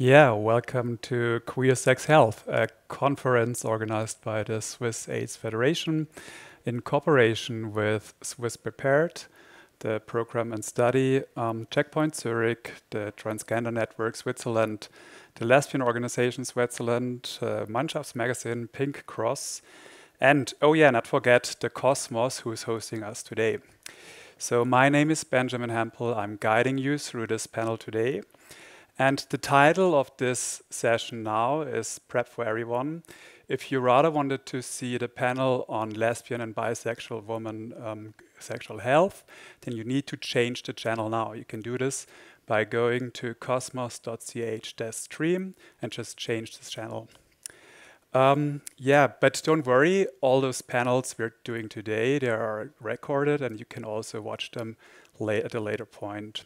Yeah, welcome to Queer Sex Health, a conference organized by the Swiss AIDS Federation in cooperation with Swiss Prepared, the Program and Study, Checkpoint Zürich, the Transgender Network Switzerland, the Lesbian Organization Switzerland, Mannschaftsmagazin, Pink Cross, and, oh yeah, not forget the Kosmos, who is hosting us today. So my name is Benjamin Hempel. I'm guiding you through this panel today. And the title of this session now is PrEP for Everyone. If you rather wanted to see the panel on lesbian and bisexual women sexual health, then you need to change the channel now. You can do this by going to kosmos.ch/stream and just change this channel. Yeah, but don't worry, all those panels we're doing today, they are recorded and you can also watch them at a later point.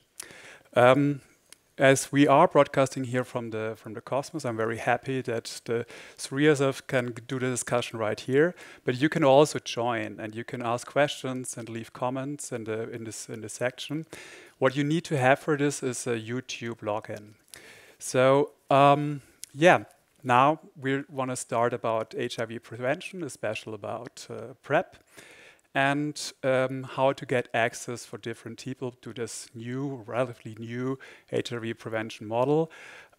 As we are broadcasting here from the Cosmos, I'm very happy that the three of us can do the discussion right here. But you can also join, and you can ask questions and leave comments in this section. What you need to have for this is a YouTube login. So yeah, now we want to start about HIV prevention, especially about PrEP. And how to get access for different people to this new, relatively new HIV prevention model.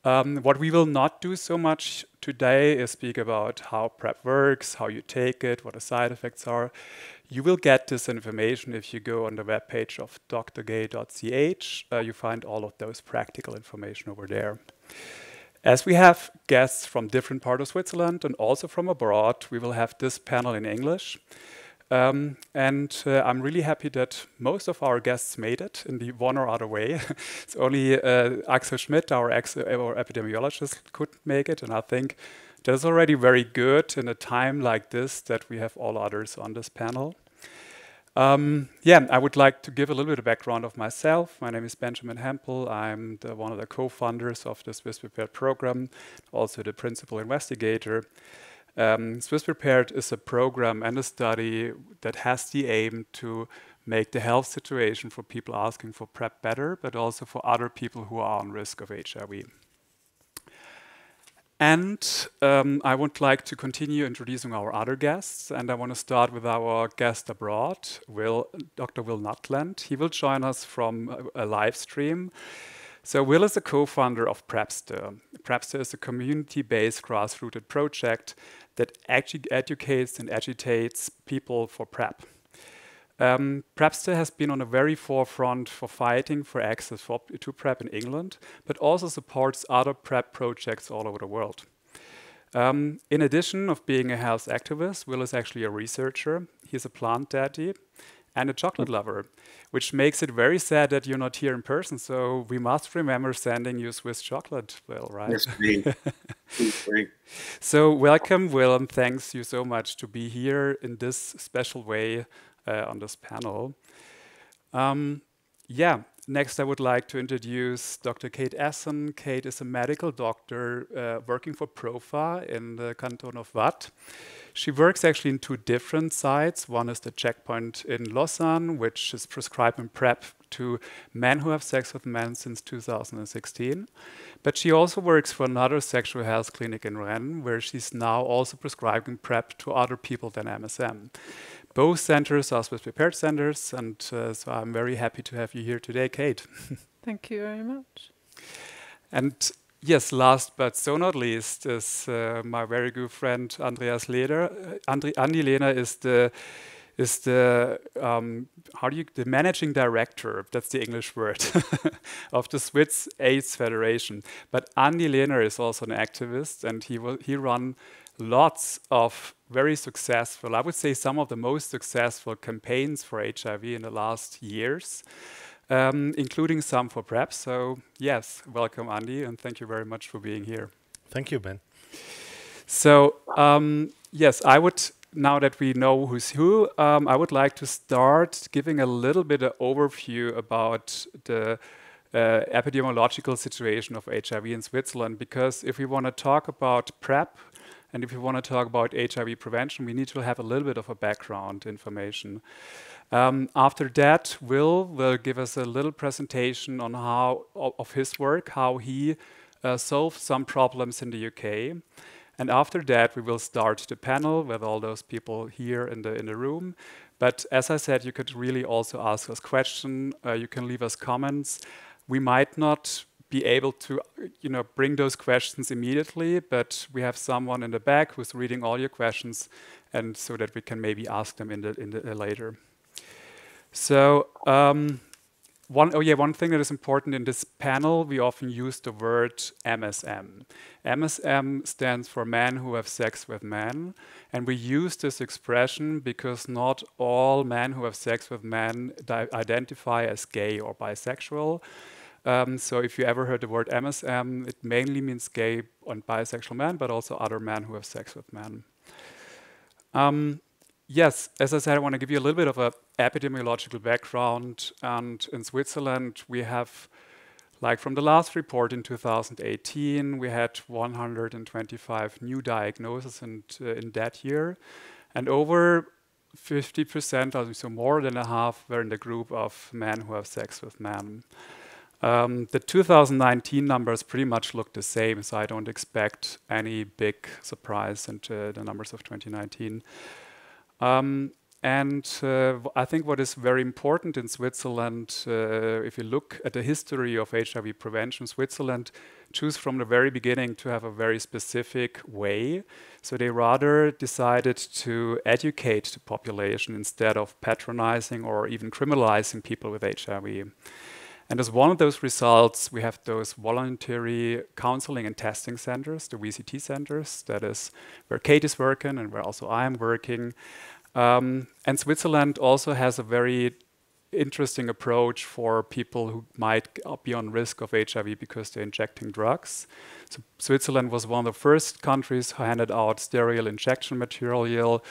What we will not do so much today is speak about how PrEP works, how you take it, what the side effects are. You will get this information if you go on the webpage of drgay.ch. You find all of those practical information over there. As we have guests from different parts of Switzerland and also from abroad, we will have this panel in English. I'm really happy that most of our guests made it in the one or other way. It's only Axel Schmidt, our epidemiologist, couldn't make it, and I think that's already very good in a time like this that we have all others on this panel. Yeah, I would like to give a little bit of background of myself. My name is Benjamin Hempel. I'm one of the co-founders of the Swiss Prepared program, also the principal investigator. Swiss Prepared is a program and a study that has the aim to make the health situation for people asking for PrEP better, but also for other people who are on risk of HIV. And I would like to continue introducing our other guests, and I want to start with our guest abroad, Dr. Will Nutland. He will join us from a live stream. So Will is a co-founder of PrEPster. PrEPster is a community-based grassroots project that actually educates and agitates people for PrEP. PrEPster has been on the very forefront for fighting for access to PrEP in England, but also supports other PrEP projects all over the world. In addition of being a health activist, Will is actually a researcher. He's a plant daddy and a chocolate lover, which makes it very sad that you're not here in person. So we must remember sending you Swiss chocolate, Will, right? Yes, please. Please. So welcome, Will, and thanks you so much to be here in this special way on this panel. Yeah, next I would like to introduce Dr. Cate Esson. Cate is a medical doctor working for PROFA in the canton of Vaud. She works actually in two different sites. One is the Checkpoint in Lausanne, which is prescribing PrEP to men who have sex with men since 2016. But she also works for another sexual health clinic in Rennes, where she's now also prescribing PrEP to other people than MSM. Both centers are Swiss Prepared centers, and so I'm very happy to have you here today, Cate. Thank you very much. And yes, last but so not least is my very good friend Andreas Lehner. Andy Lehner is the managing director, that's the English word, of the Swiss AIDS Federation. But Andy Lehner is also an activist, and he run lots of very successful, I would say some of the most successful campaigns for HIV in the last years, including some for PrEP. So yes, welcome Andy, and thank you very much for being here. Thank you, Ben. So yes, now that we know who's who, I would like to start giving a little bit of overview about the epidemiological situation of HIV in Switzerland, because if we want to talk about PrEP, and if we want to talk about HIV prevention, we need to have a little bit of a background information. After that, Will give us a little presentation on of his work, how he solve some problems in the UK. And after that, we will start the panel with all those people here in the room. But as I said, you could really also ask us questions. You can leave us comments. We might not be able to, bring those questions immediately, but we have someone in the back who's reading all your questions, and so that we can maybe ask them in the later. So. One thing that is important in this panel, we often use the word MSM. MSM stands for men who have sex with men, and we use this expression because not all men who have sex with men identify as gay or bisexual. So if you ever heard the word MSM, it mainly means gay and bisexual men, but also other men who have sex with men. Yes, as I said, I want to give you a little bit of an epidemiological background. And in Switzerland, we have, like from the last report in 2018, we had 125 new diagnoses in that year. And over 50%, so more than a half, were in the group of men who have sex with men. The 2019 numbers pretty much look the same, so I don't expect any big surprise into the numbers of 2019. I think what is very important in Switzerland, if you look at the history of HIV prevention, Switzerland chose from the very beginning to have a very specific way. So they rather decided to educate the population instead of patronizing or even criminalizing people with HIV. And as one of those results, we have those voluntary counseling and testing centers, the VCT centers. That is where Cate is working and where also I am working. And Switzerland also has a very interesting approach for people who might be on risk of HIV because they're injecting drugs. So Switzerland was one of the first countries who handed out sterile injection material,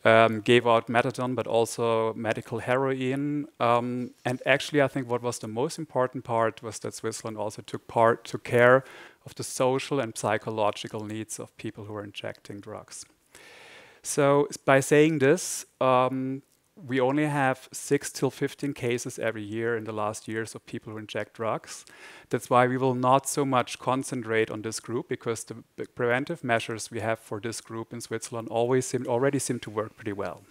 gave out methadone, but also medical heroin. And actually, I think what was the most important part was that Switzerland also took care of the social and psychological needs of people who are injecting drugs. So by saying this, we only have 6 till 15 cases every year in the last years of people who inject drugs. That's why we will not so much concentrate on this group, because the preventive measures we have for this group in Switzerland already seem to work pretty well.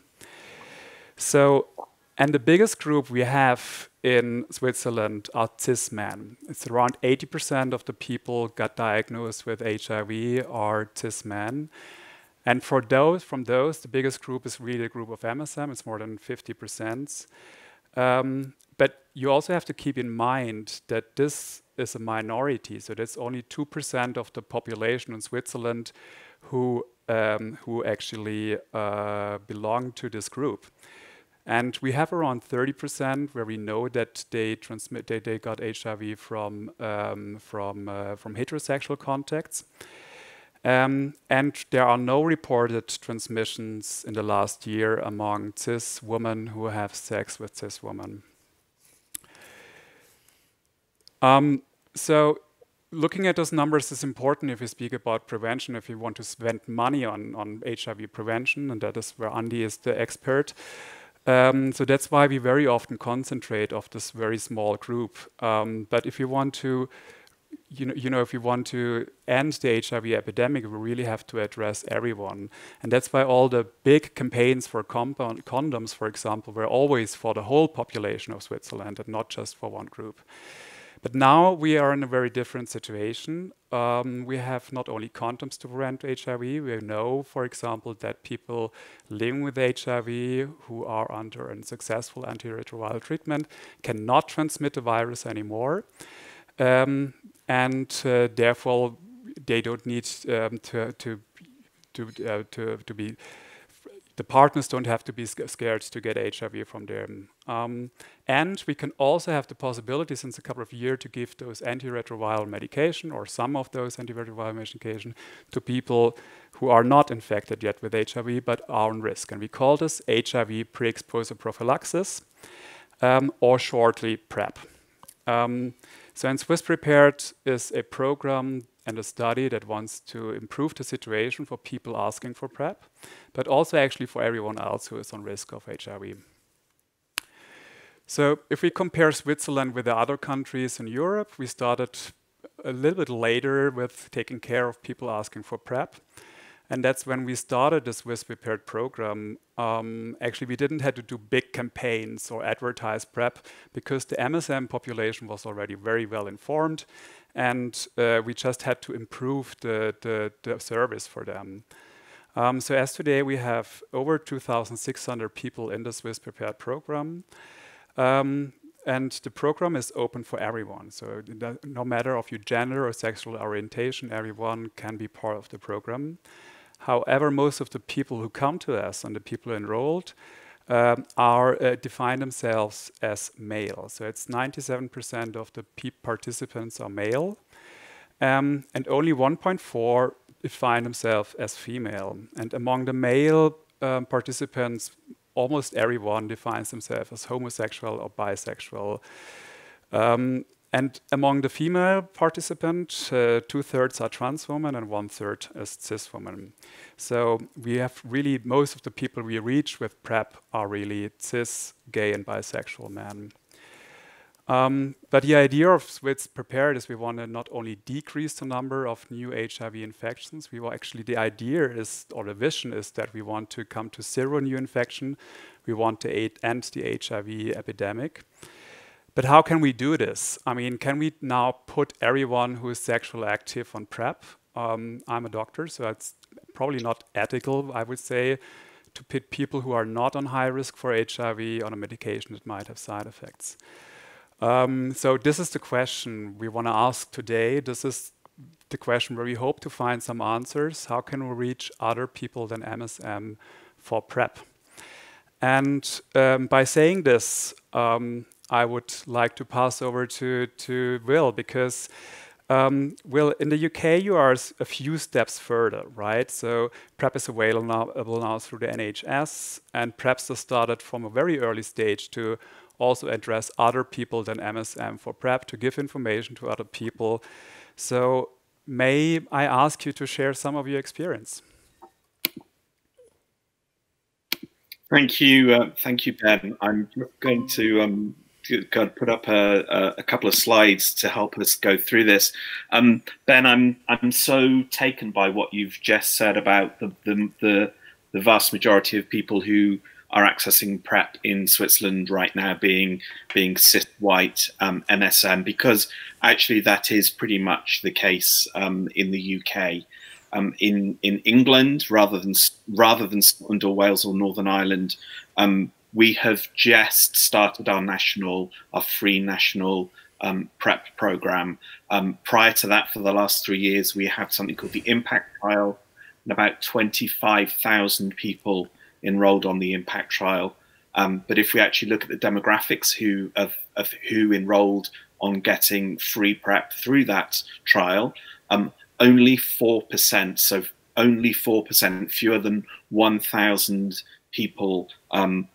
So, and the biggest group we have in Switzerland are cis men. It's around 80% of the people got diagnosed with HIV are cis men. And from those, the biggest group is really the group of MSM. It's more than 50%. But you also have to keep in mind that this is a minority. So that's only 2% of the population in Switzerland who actually belong to this group. And we have around 30% where we know that they got HIV from heterosexual contacts. And there are no reported transmissions in the last year among cis women who have sex with cis women. So looking at those numbers is important if we speak about prevention, if you want to spend money on HIV prevention, and that is where Andy is the expert. So that's why we very often concentrate on this very small group. But if you want to if you want to end the HIV epidemic, we really have to address everyone. And that's why all the big campaigns for condoms, for example, were always for the whole population of Switzerland and not just for one group. But now we are in a very different situation. We have not only condoms to prevent HIV, we know, for example, that people living with HIV who are under a successful antiretroviral treatment cannot transmit the virus anymore. Therefore, they don't need to be. The partners don't have to be scared to get HIV from them. And we can also have the possibility, since a couple of years, to give those antiretroviral medication or some of those antiretroviral medication to people who are not infected yet with HIV but are on risk. And we call this HIV Pre-Exposure Prophylaxis, or shortly PrEP. So Swiss Prepared is a program and a study that wants to improve the situation for people asking for PrEP, but also actually for everyone else who is on risk of HIV. So if we compare Switzerland with the other countries in Europe, we started a little bit later with taking care of people asking for PrEP. And that's when we started the Swiss Prepared program. Actually, we didn't have to do big campaigns or advertise PrEP because the MSM population was already very well informed, and we just had to improve the service for them. So as today, we have over 2,600 people in the Swiss Prepared program. And the program is open for everyone. So no matter of your gender or sexual orientation, everyone can be part of the program. However, most of the people who come to us and the people enrolled define themselves as male. So it's 97% of the participants are male, and only 1.4 define themselves as female. And among the male participants, almost everyone defines themselves as homosexual or bisexual. And among the female participants, 2/3 are trans women and 1/3 is cis women. So we have really, most of the people we reach with PrEP are really cis, gay, and bisexual men. But the idea of Swiss Prepared is we want to not only decrease the number of new HIV infections, the idea is, or the vision is, that we want to come to 0 new infection. We want to end the HIV epidemic. But how can we do this? I mean, can we now put everyone who is sexually active on PrEP? I'm a doctor, so it's probably not ethical, I would say, to put people who are not on high risk for HIV on a medication that might have side effects. So this is the question we want to ask today. This is the question where we hope to find some answers. How can we reach other people than MSM for PrEP? And by saying this, I would like to pass over to Will, because Will, in the UK, you are a few steps further, right? So PrEP is available now through the NHS, and PrEPster started from a very early stage to also address other people than MSM for PrEP, to give information to other people. So may I ask you to share some of your experience? Thank you, Ben. I'm going to put up a couple of slides to help us go through this. Ben, I'm so taken by what you've just said about the vast majority of people who are accessing PrEP in Switzerland right now being cis white MSM, because actually that is pretty much the case in the UK. In England, rather than Scotland or Wales or Northern Ireland, we have just started our free national PrEP program. Prior to that, for the last 3 years, we have something called the Impact Trial, and about 25,000 people enrolled on the Impact Trial. But if we actually look at the demographics of who enrolled on getting free PrEP through that trial, only 4%, so only 4%, fewer than 1,000 people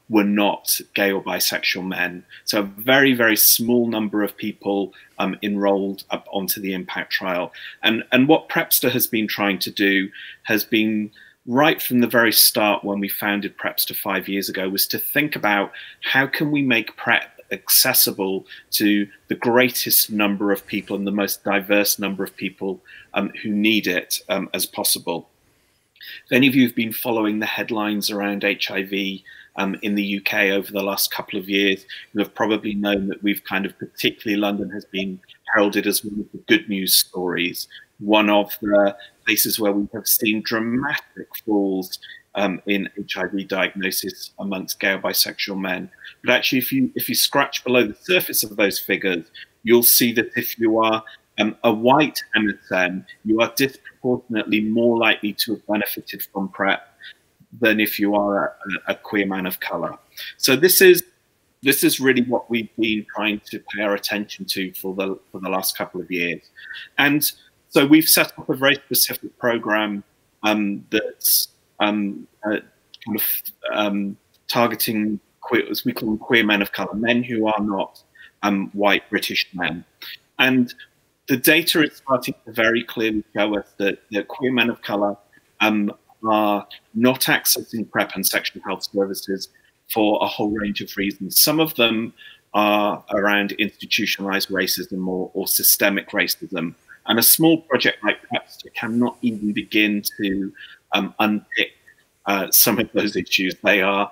were not gay or bisexual men. So a very, very small number of people enrolled up onto the Impact Trial. And what PrEPster has been trying to do has been, right from the very start when we founded PrEPster 5 years ago, was to think about how can we make PrEP accessible to the greatest number of people and the most diverse number of people who need it as possible. If any of you have been following the headlines around HIV in the UK over the last couple of years, you have probably known that we've particularly London has been heralded as one of the good news stories, one of the places where we have seen dramatic falls in HIV diagnosis amongst gay or bisexual men. But actually, if you scratch below the surface of those figures, you'll see that if you are a white MSM, you are disproportionately more likely to have benefited from PrEP than if you are a queer man of color. So this is really what we've been trying to pay our attention to for the last couple of years. And so we've set up a very specific program that's targeting queer, as we call them, queer men of color, men who are not white British men. And the data is starting to very clearly show us that queer men of color are not accessing PrEP and sexual health services for a whole range of reasons. Some of them are around institutionalized racism or systemic racism. And a small project like PrEPster cannot even begin to unpick some of those issues. They are,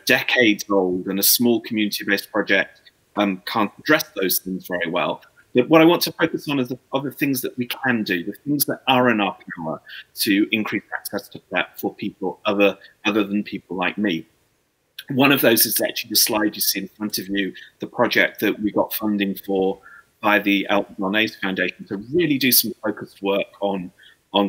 decades old, and a small community-based project can't address those things very well. But what I want to focus on are the things that we can do, the things that are in our power to increase access to PrEP for people other than people like me. One of those is actually the slide you see in front of you, the project that we got funding for by the Elton AIDS Foundation to really do some focused work on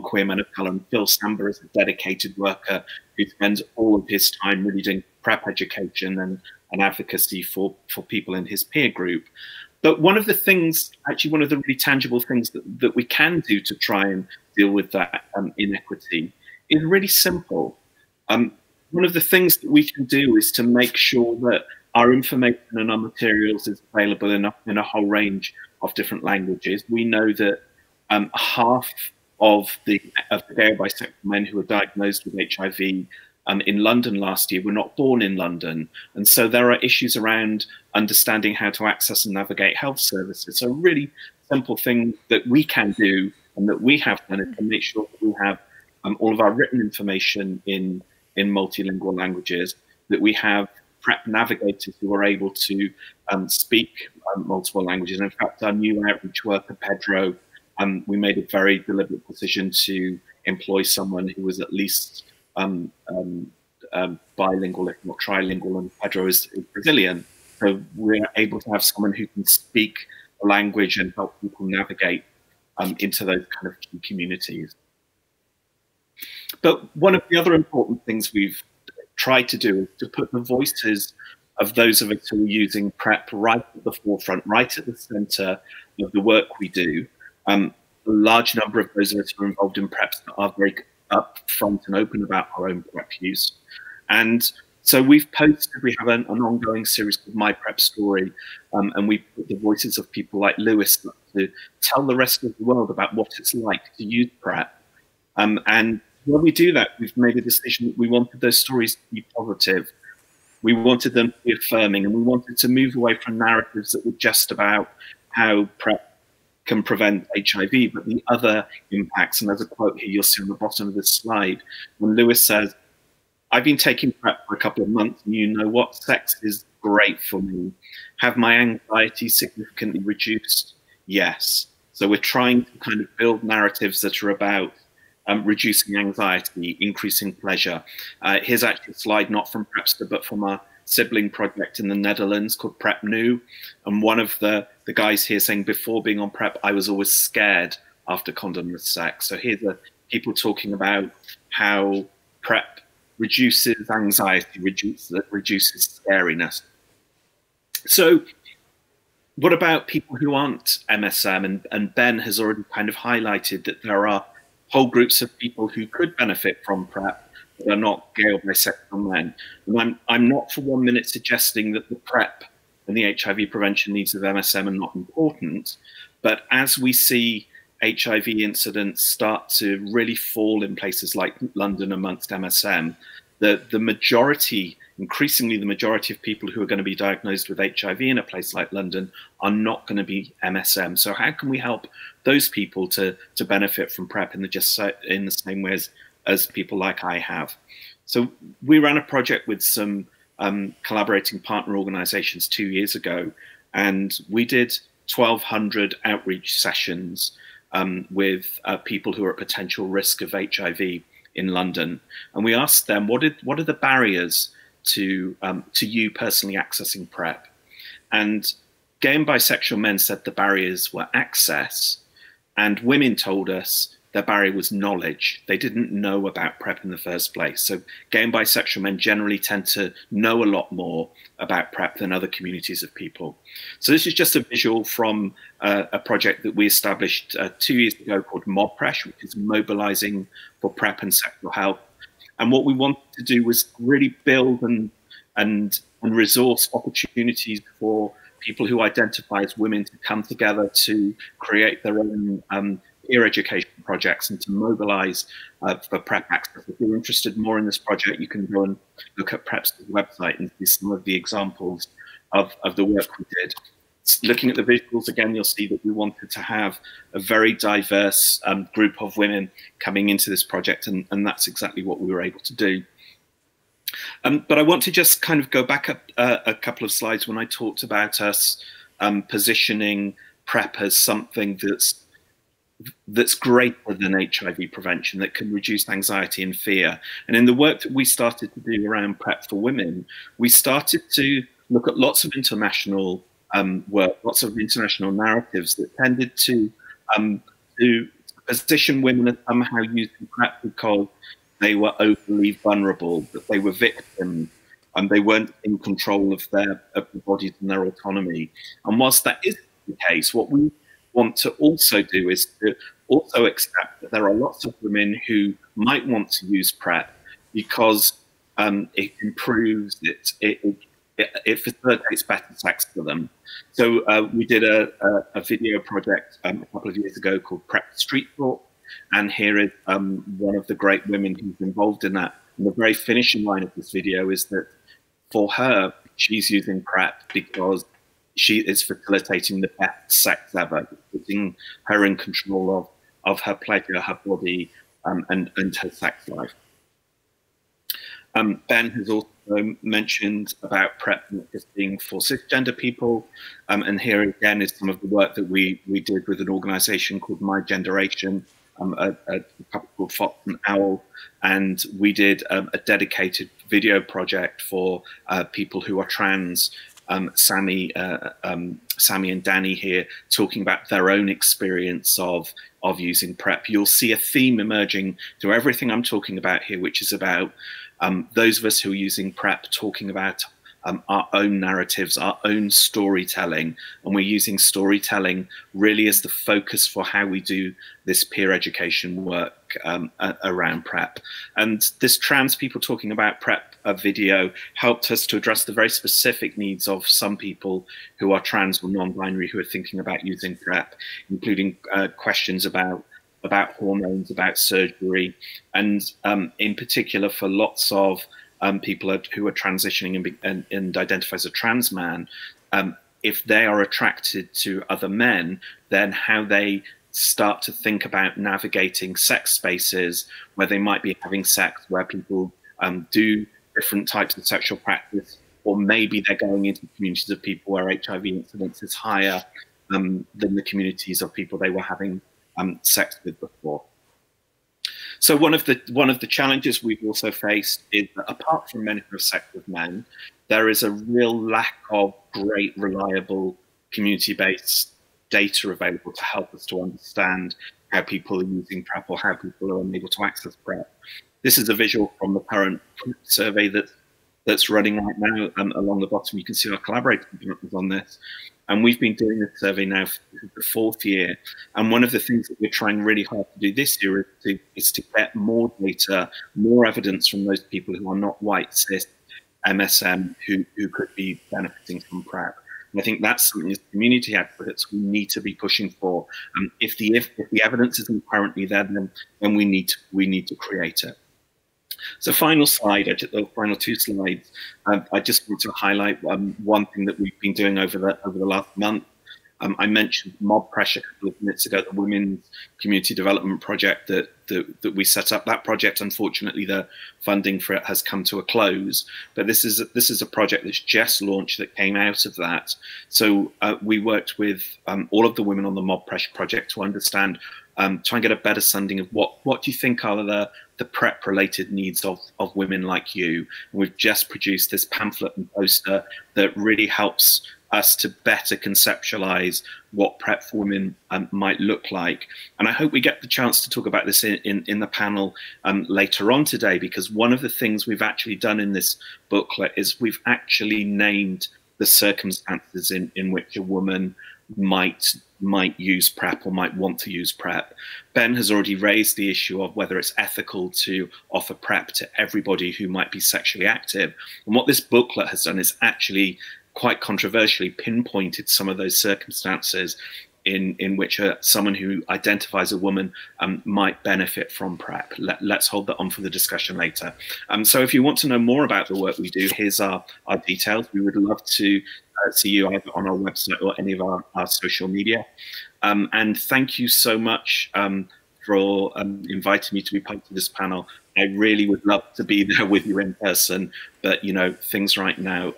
queer men of colour. And Phil Stamber is a dedicated worker who spends all of his time really doing PrEP education and advocacy for people in his peer group. But one of the things, actually one of the really tangible things that we can do to try and deal with that inequity is really simple. One of the things that we can do is to make sure that our information and our materials is available in a whole range of different languages. We know that half of the gay or bisexual men who were diagnosed with HIV in London last year were not born in London. And so there are issues around understanding how to access and navigate health services. So a really simple thing that we can do and that we have done is to make sure that we have all of our written information in multilingual languages, that we have PrEP navigators who are able to speak multiple languages. And in fact, our new outreach worker, Pedro, we made a very deliberate decision to employ someone who was at least bilingual, if not trilingual, and Pedro is Brazilian. So we're able to have someone who can speak the language and help people navigate into those kind of key communities. But one of the other important things we've tried to do is to put the voices of those of us who are using PrEP right at the forefront, right at the center of the work we do. A large number of those of us who are involved in PrEP are very upfront and open about our own PrEP use. And so we have an ongoing series called My PrEP Story, and we put the voices of people like Lewis to tell the rest of the world about what it's like to use PrEP. And when we do that, we've made a decision that we wanted those stories to be positive. We wanted them to be affirming, and we wanted to move away from narratives that were just about how PrEP can prevent HIV, but the other impacts. And there's a quote here you'll see on the bottom of this slide, when Lewis says, "I've been taking PrEP for a couple of months, and you know what? Sex is great for me. Have my anxiety significantly reduced? Yes." So we're trying to kind of build narratives that are about reducing anxiety, increasing pleasure. Here's actually a slide not from PrEPster, but from our sibling project in the Netherlands called PrEP New. And one of the guys here saying, before being on PrEP, I was always scared after condomless sex. So here's people talking about how PrEP reduces anxiety, reduces scariness. So what about people who aren't MSM? And Ben has already kind of highlighted that there are whole groups of people who could benefit from PrEP that are not gay or bisexual men. And I'm not for 1 minute suggesting that the PrEP and the HIV prevention needs of MSM are not important, but as we see HIV incidents start to really fall in places like London amongst MSM, the majority, increasingly the majority of people who are going to be diagnosed with HIV in a place like London are not going to be MSM. So how can we help those people to benefit from PrEP in the same way as people like I have? So we ran a project with some collaborating partner organizations 2 years ago, and we did 1,200 outreach sessions with people who are at potential risk of HIV in London. And we asked them, what are the barriers to you personally accessing PrEP? And gay and bisexual men said the barriers were access, and women told us their barrier was knowledge. They didn't know about PrEP in the first place. So gay and bisexual men generally tend to know a lot more about PrEP than other communities of people. So this is just a visual from a project that we established 2 years ago called MobPresh, which is mobilizing for PrEP and sexual health. And what we wanted to do was really build and resource opportunities for people who identify as women to come together to create their own peer education projects and to mobilize for PrEP access. If you're interested more in this project, you can go and look at PrEP's website and see some of the examples of the work we did. Looking at the visuals again, you'll see that we wanted to have a very diverse group of women coming into this project, and that's exactly what we were able to do. But I want to just kind of go back up a couple of slides when I talked about us positioning PrEP as something that's greater than HIV prevention, that can reduce anxiety and fear. And in the work that we started to do around PrEP for women, we started to look at lots of international work, lots of international narratives that tended to position women as somehow using PrEP because they were overly vulnerable, that they were victims, and they weren't in control of their bodies and their autonomy. And whilst that is the case, what we want to also do is to also accept that there are lots of women who might want to use PrEP because it improves, it facilitates better sex for them. So we did a video project a couple of years ago called PrEP Street Talk, and here is one of the great women who's involved in that. And the very finishing line of this video is that for her, she's using PrEP because she is facilitating the best sex ever, putting her in control of her pleasure, her body, and her sex life. Ben has also mentioned about PrEP not just being for cisgender people, and here again is some of the work that we did with an organisation called My Generation, a couple called Fox and Owl, and we did a dedicated video project for people who are trans. Sammy and Danny here talking about their own experience of using PrEP. You'll see a theme emerging through everything I'm talking about here, which is about those of us who are using PrEP talking about our own narratives, our own storytelling, and we're using storytelling really as the focus for how we do this peer education work around PrEP. And this trans people talking about PrEP video helped us to address the very specific needs of some people who are trans or non-binary who are thinking about using PrEP, including questions about hormones, about surgery, and in particular for lots of people who are transitioning and identify as a trans man, if they are attracted to other men, then how they start to think about navigating sex spaces where they might be having sex, where people do different types of sexual practice, or maybe they're going into communities of people where HIV incidence is higher than the communities of people they were having sex with before. So one of the challenges we've also faced is that apart from men who have sex with men, there is a real lack of great, reliable, community-based data available to help us to understand how people are using PrEP or how people are unable to access PrEP. This is a visual from the current survey that's running right now. Along the bottom, you can see our collaborator partners on this. And we've been doing this survey now for the 4th year. And one of the things that we're trying really hard to do this year is to get more data, more evidence from those people who are not white, cis, MSM, who could be benefiting from PrEP. And I think that's something as community advocates we need to be pushing for. If the evidence isn't currently there, then we need to create it. So final slide, the final 2 slides, I just want to highlight one thing that we've been doing over the last month. I mentioned Mob Pressure a couple of minutes ago, the Women's Community Development Project that we set up. That project, unfortunately, the funding for it has come to a close. But this is a project that's just launched that came out of that. So we worked with all of the women on the Mob Pressure Project to understand, try and get a better understanding of what do you think are the PrEP-related needs of women like you. And we've just produced this pamphlet and poster that really helps us to better conceptualize what PrEP for women might look like. And I hope we get the chance to talk about this in the panel later on today, because one of the things we've actually done in this booklet is we've actually named the circumstances in which a woman might use PrEP or might want to use PrEP. Ben has already raised the issue of whether it's ethical to offer PrEP to everybody who might be sexually active. And what this booklet has done is actually quite controversially pinpointed some of those circumstances in which someone who identifies a woman might benefit from PrEP. Let's hold that on for the discussion later. So if you want to know more about the work we do, here's our details. We would love to see you either on our website or any of our social media. And thank you so much for inviting me to be part of this panel. I really would love to be there with you in person, but you know, things right now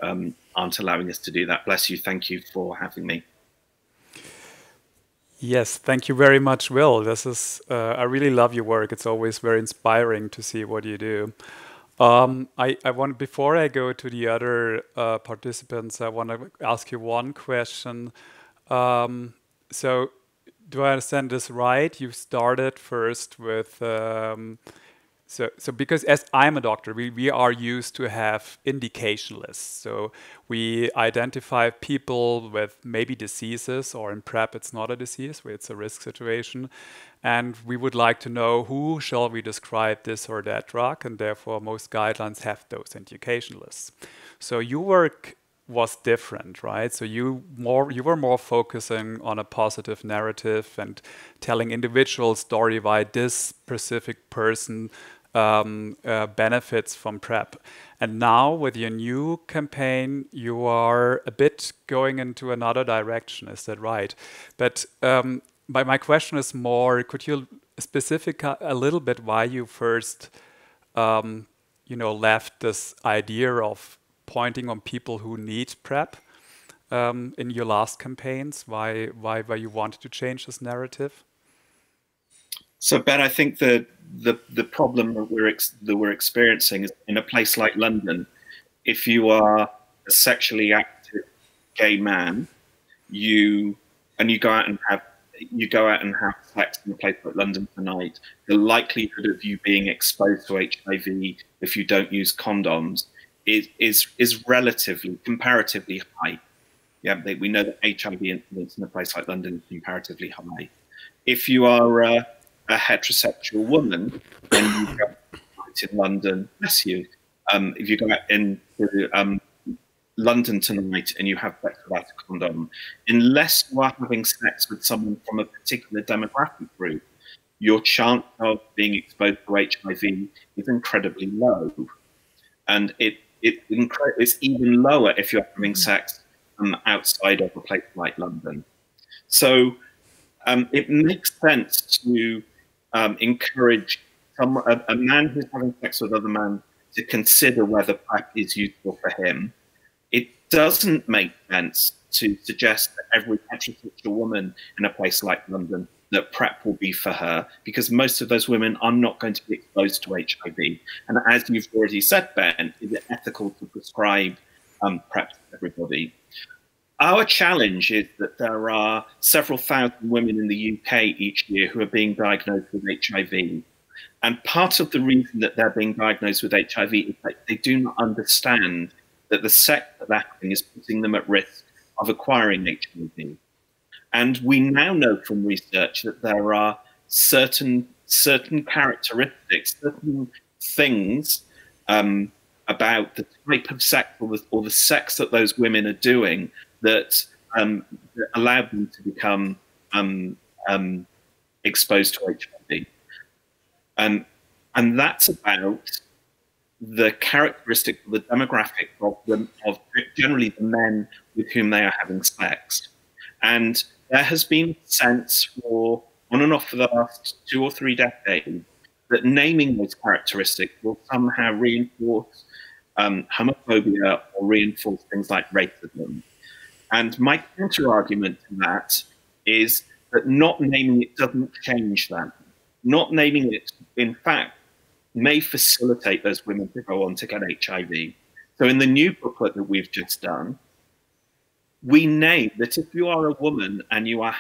aren't allowing us to do that. Bless you. Thank you for having me. Yes, thank you very much, Will. This is I really love your work. It's always very inspiring to see what you do. I want, before I go to the other participants, I want to ask you one question. So, do I understand this right? You started first with so because as I'm a doctor, we are used to have indication lists. So we identify people with maybe diseases, or in PrEP it's not a disease, where it's a risk situation. And we would like to know who shall we describe this or that drug, and therefore most guidelines have those indication lists. So your work was different, right? So you were more focusing on a positive narrative and telling individual story why this specific person benefits from PrEP. And now with your new campaign, you are a bit going into another direction. Is that right? But my question is more, could you specify a little bit why you first, left this idea of pointing on people who need PrEP in your last campaigns? Why you wanted to change this narrative? So Ben, I think the problem that we're experiencing is in a place like London. If you are a sexually active gay man, you go out and have sex in a place like London tonight, the likelihood of you being exposed to HIV if you don't use condoms is relatively, comparatively high. Yeah, we know that HIV incidence in a place like London is comparatively high. If you are a heterosexual woman and you go out in London, bless you, if you go out into London tonight and you have sex without a condom, unless you are having sex with someone from a particular demographic group, your chance of being exposed to HIV is incredibly low. And it's even lower if you're having sex outside of a place like London. So it makes sense to encourage a man who's having sex with other men to consider whether PrEP is useful for him. It doesn't make sense to suggest that every heterosexual woman in a place like London that PrEP will be for her, because most of those women are not going to be exposed to HIV. And as you've already said, Ben, is it ethical to prescribe PrEP to everybody? Our challenge is that there are several thousand women in the UK each year who are being diagnosed with HIV. And part of the reason that they're being diagnosed with HIV is that they do not understand that the sex that they're having is putting them at risk of acquiring HIV. And we now know from research that there are certain characteristics, certain things about the type of sex or the sex that those women are doing that allow them to become exposed to HIV. And that's about the characteristic, the demographic of generally the men with whom they are having sex. And there has been a sense for on and off for the last 2 or 3 decades that naming those characteristics will somehow reinforce homophobia or reinforce things like racism. And my counter argument to that is that not naming it doesn't change that. Not naming it, in fact, may facilitate those women to go on to get HIV. So in the new booklet that we've just done, we name that if you are a woman and your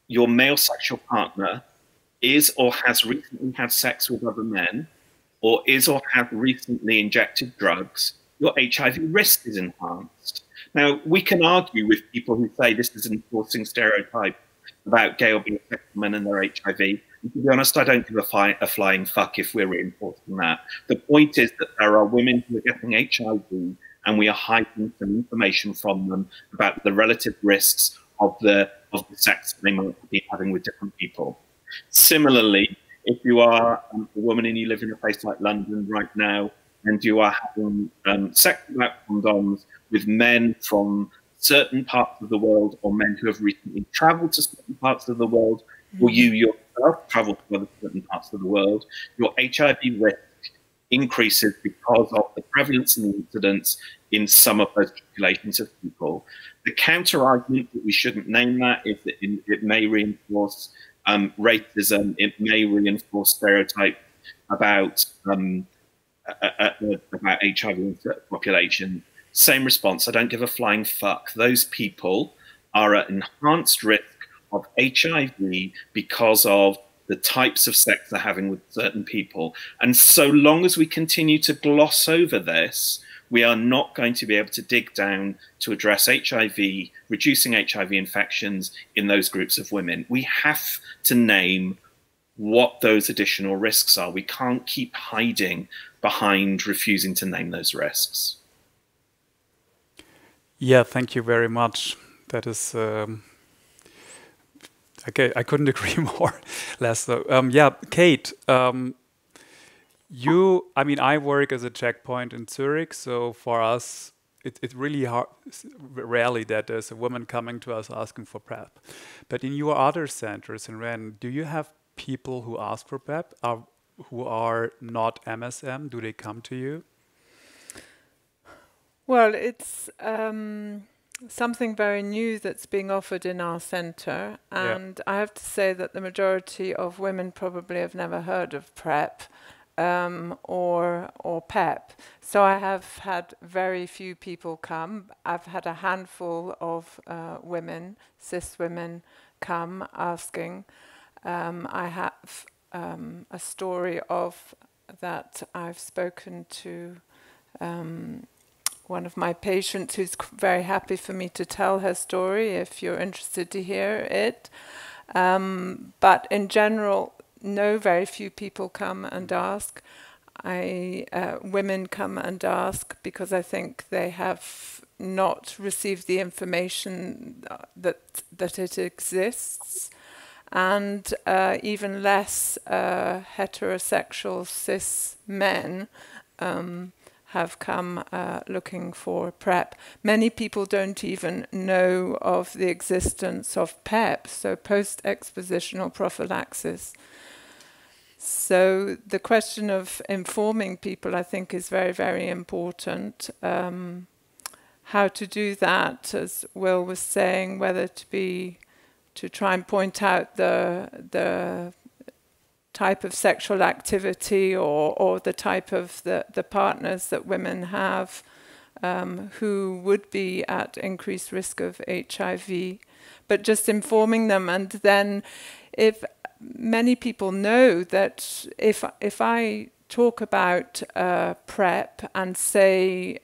male sexual partner is or has recently had sex with other men, or is or has recently injected drugs, your HIV risk is enhanced. Now, we can argue with people who say this is enforcing stereotype about gay or bisexual men and their HIV. And to be honest, I don't give a flying fuck if we're reinforcing that. The point is that there are women who are getting HIV and we are hiding some information from them about the relative risks of the sex they might be having with different people. Similarly, if you are a woman and you live in a place like London right now, and you are having sex without condoms with men from certain parts of the world, or men who have recently traveled to certain parts of the world, or you yourself travel to other certain parts of the world, your HIV risk increases because of the prevalence and the incidence in some of those populations of people. The counter argument that we shouldn't name that is that it may reinforce racism, it may reinforce stereotypes about HIV in certain populations. Same response, I don't give a flying fuck. Those people are at enhanced risk of HIV because of the types of sex they're having with certain people. And so long as we continue to gloss over this, we are not going to be able to dig down to address HIV, reducing HIV infections in those groups of women. We have to name what those additional risks are. We can't keep hiding behind refusing to name those risks. Yeah, thank you very much. That is, okay, I couldn't agree more. Less so. Yeah, Kate, I mean, I work as a checkpoint in Zürich, so for us, it's really rarely that there's a woman coming to us asking for PrEP. But in your other centers in Rennes, do you have people who ask for PrEP who are not MSM? Do they come to you? Well, it's something very new that's being offered in our centre, and I have to say that the majority of women probably have never heard of PrEP or PEP. So I have had very few people come. I've had a handful of women, cis women, come asking. I have a story of that I've spoken to one of my patients who's very happy for me to tell her story if you're interested to hear it. But in general, no, very few people come and ask. Women come and ask because I think they have not received the information that it exists. And even less heterosexual cis men have come looking for PrEP. Many people don't even know of the existence of PEP, so post-expositional prophylaxis. So the question of informing people, I think, is very, very important. How to do that, as Will was saying, whether to try and point out the type of sexual activity or the type of the partners that women have who would be at increased risk of HIV, but just informing them. And then if many people know that if I talk about PrEP and say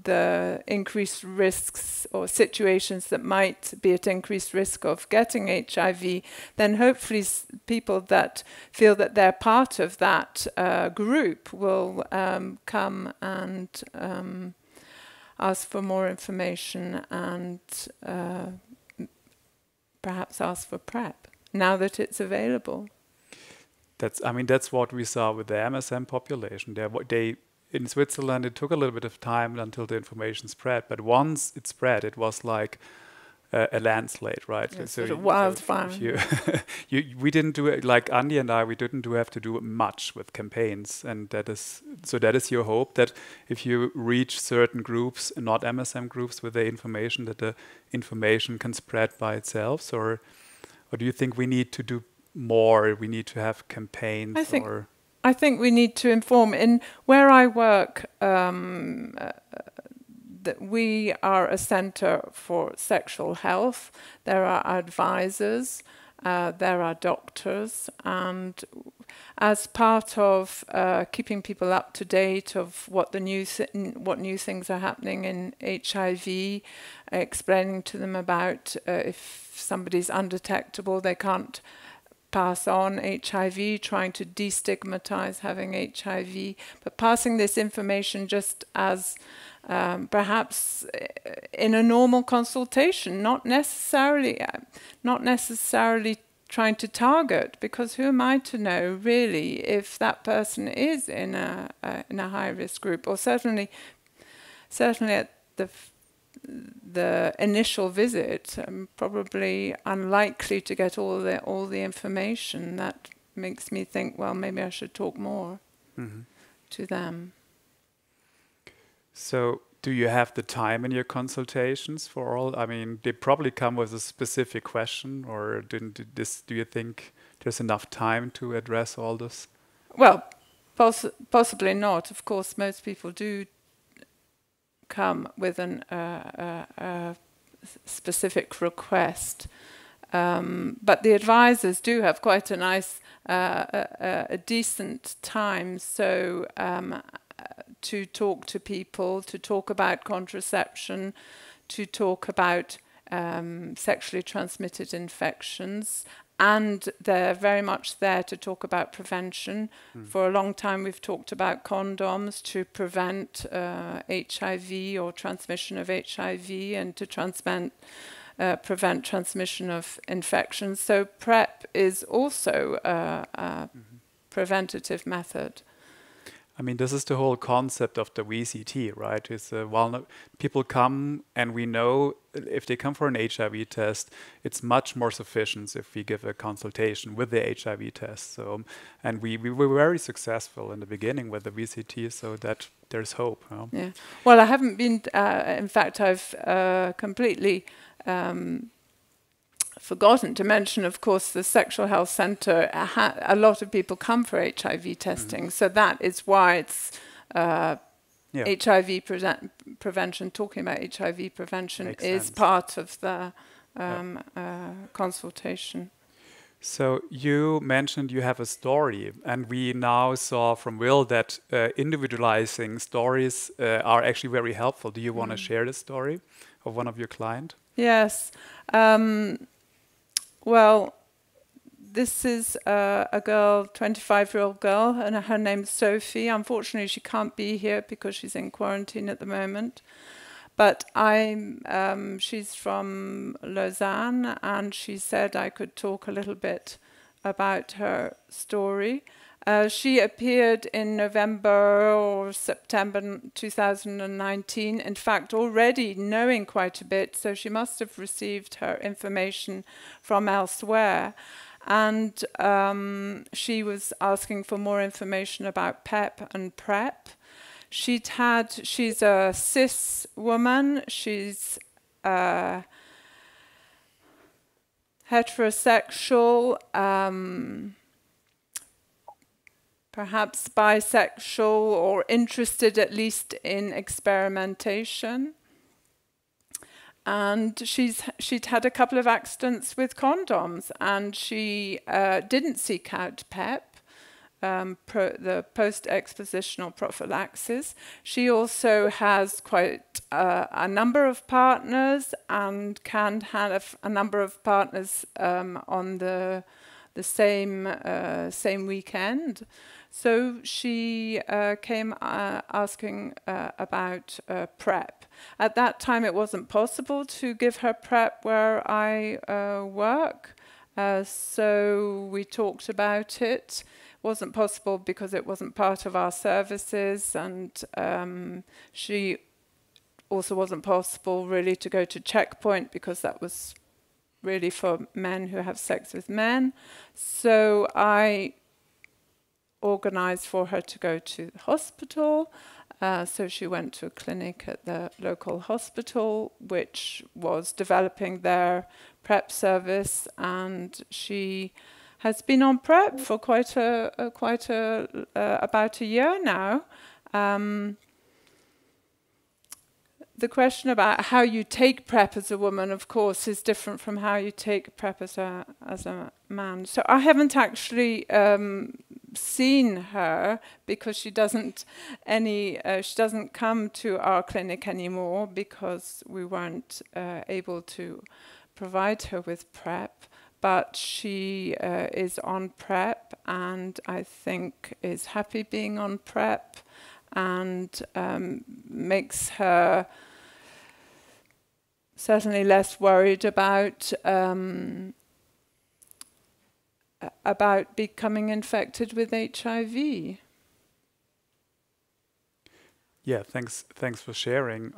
the increased risks or situations that might be at increased risk of getting HIV, then hopefully people that feel that they're part of that group will come and ask for more information and perhaps ask for PrEP now that it's available. That's what we saw with the MSM population. In Switzerland, it took a little bit of time until the information spread, but once it spread, it was like a landslide, right? Yes, so wildfire. We didn't do it, like Andy and I, we didn't have to do much with campaigns, and that is your hope, that if you reach certain groups, not MSM groups, with the information, that the information can spread by itself, or do you think we need to do more? We need to have campaigns? I think we need to inform. In where I work, that we are a centre for sexual health. There are advisors, there are doctors, and as part of keeping people up to date of what new things are happening in HIV, explaining to them about if somebody's undetectable, they can't pass on HIV, trying to destigmatize having HIV, but passing this information just as perhaps in a normal consultation, not necessarily trying to target, because who am I to know really if that person is in a high risk group, or certainly at the initial visit, I'm probably unlikely to get all the information. That makes me think, well, maybe I should talk more to them. So, do you have the time in your consultations for all? I mean, they probably come with a specific question, or do you think there's enough time to address all this? Well, possibly not. Of course, most people do come with a specific request, but the advisors do have quite a nice, a decent time. So. To talk to people, to talk about contraception, to talk about sexually transmitted infections, and they're very much there to talk about prevention. For a long time we've talked about condoms to prevent HIV or transmission of HIV, and to prevent transmission of infections. So PrEP is also a preventative method. I mean, this is the whole concept of the VCT, right? It's people come, and we know if they come for an HIV test, it's much more sufficient if we give a consultation with the HIV test. So, and we were very successful in the beginning with the VCT, so that there's hope. You know? Yeah. Well, I haven't been. In fact, I've completely. Forgotten to mention, of course, the Sexual Health Centre. A lot of people come for HIV testing, so that is why it's HIV prevention. Talking about HIV prevention makes is sense. Part of the consultation. So you mentioned you have a story, and we now saw from Will that individualizing stories are actually very helpful. Do you want to share the story of one of your clients? Yes. Well, this is a girl, 25-year-old girl, and her name's Sophie. Unfortunately, she can't be here because she's in quarantine at the moment. But she's from Lausanne, and she said I could talk a little bit about her story. She appeared in November or September 2019, in fact, already knowing quite a bit, so she must have received her information from elsewhere. And she was asking for more information about PEP and PrEP. She's a cis woman, she's heterosexual, perhaps bisexual, or interested at least in experimentation. And she'd had a couple of accidents with condoms, and she didn't seek out PrEP, the post-expositional prophylaxis. She also has quite a number of partners, and can have a number of partners on the same weekend. So she came asking about PrEP. At that time, it wasn't possible to give her PrEP where I work. So we talked about it. It wasn't possible because it wasn't part of our services, and she also wasn't possible really to go to Checkpoint because that was really for men who have sex with men. So I organised for her to go to the hospital. So she went to a clinic at the local hospital, which was developing their PrEP service, and she has been on PrEP for about a year now. The question about how you take PrEP as a woman, of course, is different from how you take PrEP as a man. So I haven't actually seen her because she doesn't come to our clinic anymore because we weren't able to provide her with PrEP. But she is on PrEP, and I think is happy being on PrEP, and makes her certainly less worried about about becoming infected with HIV. Yeah, thanks for sharing.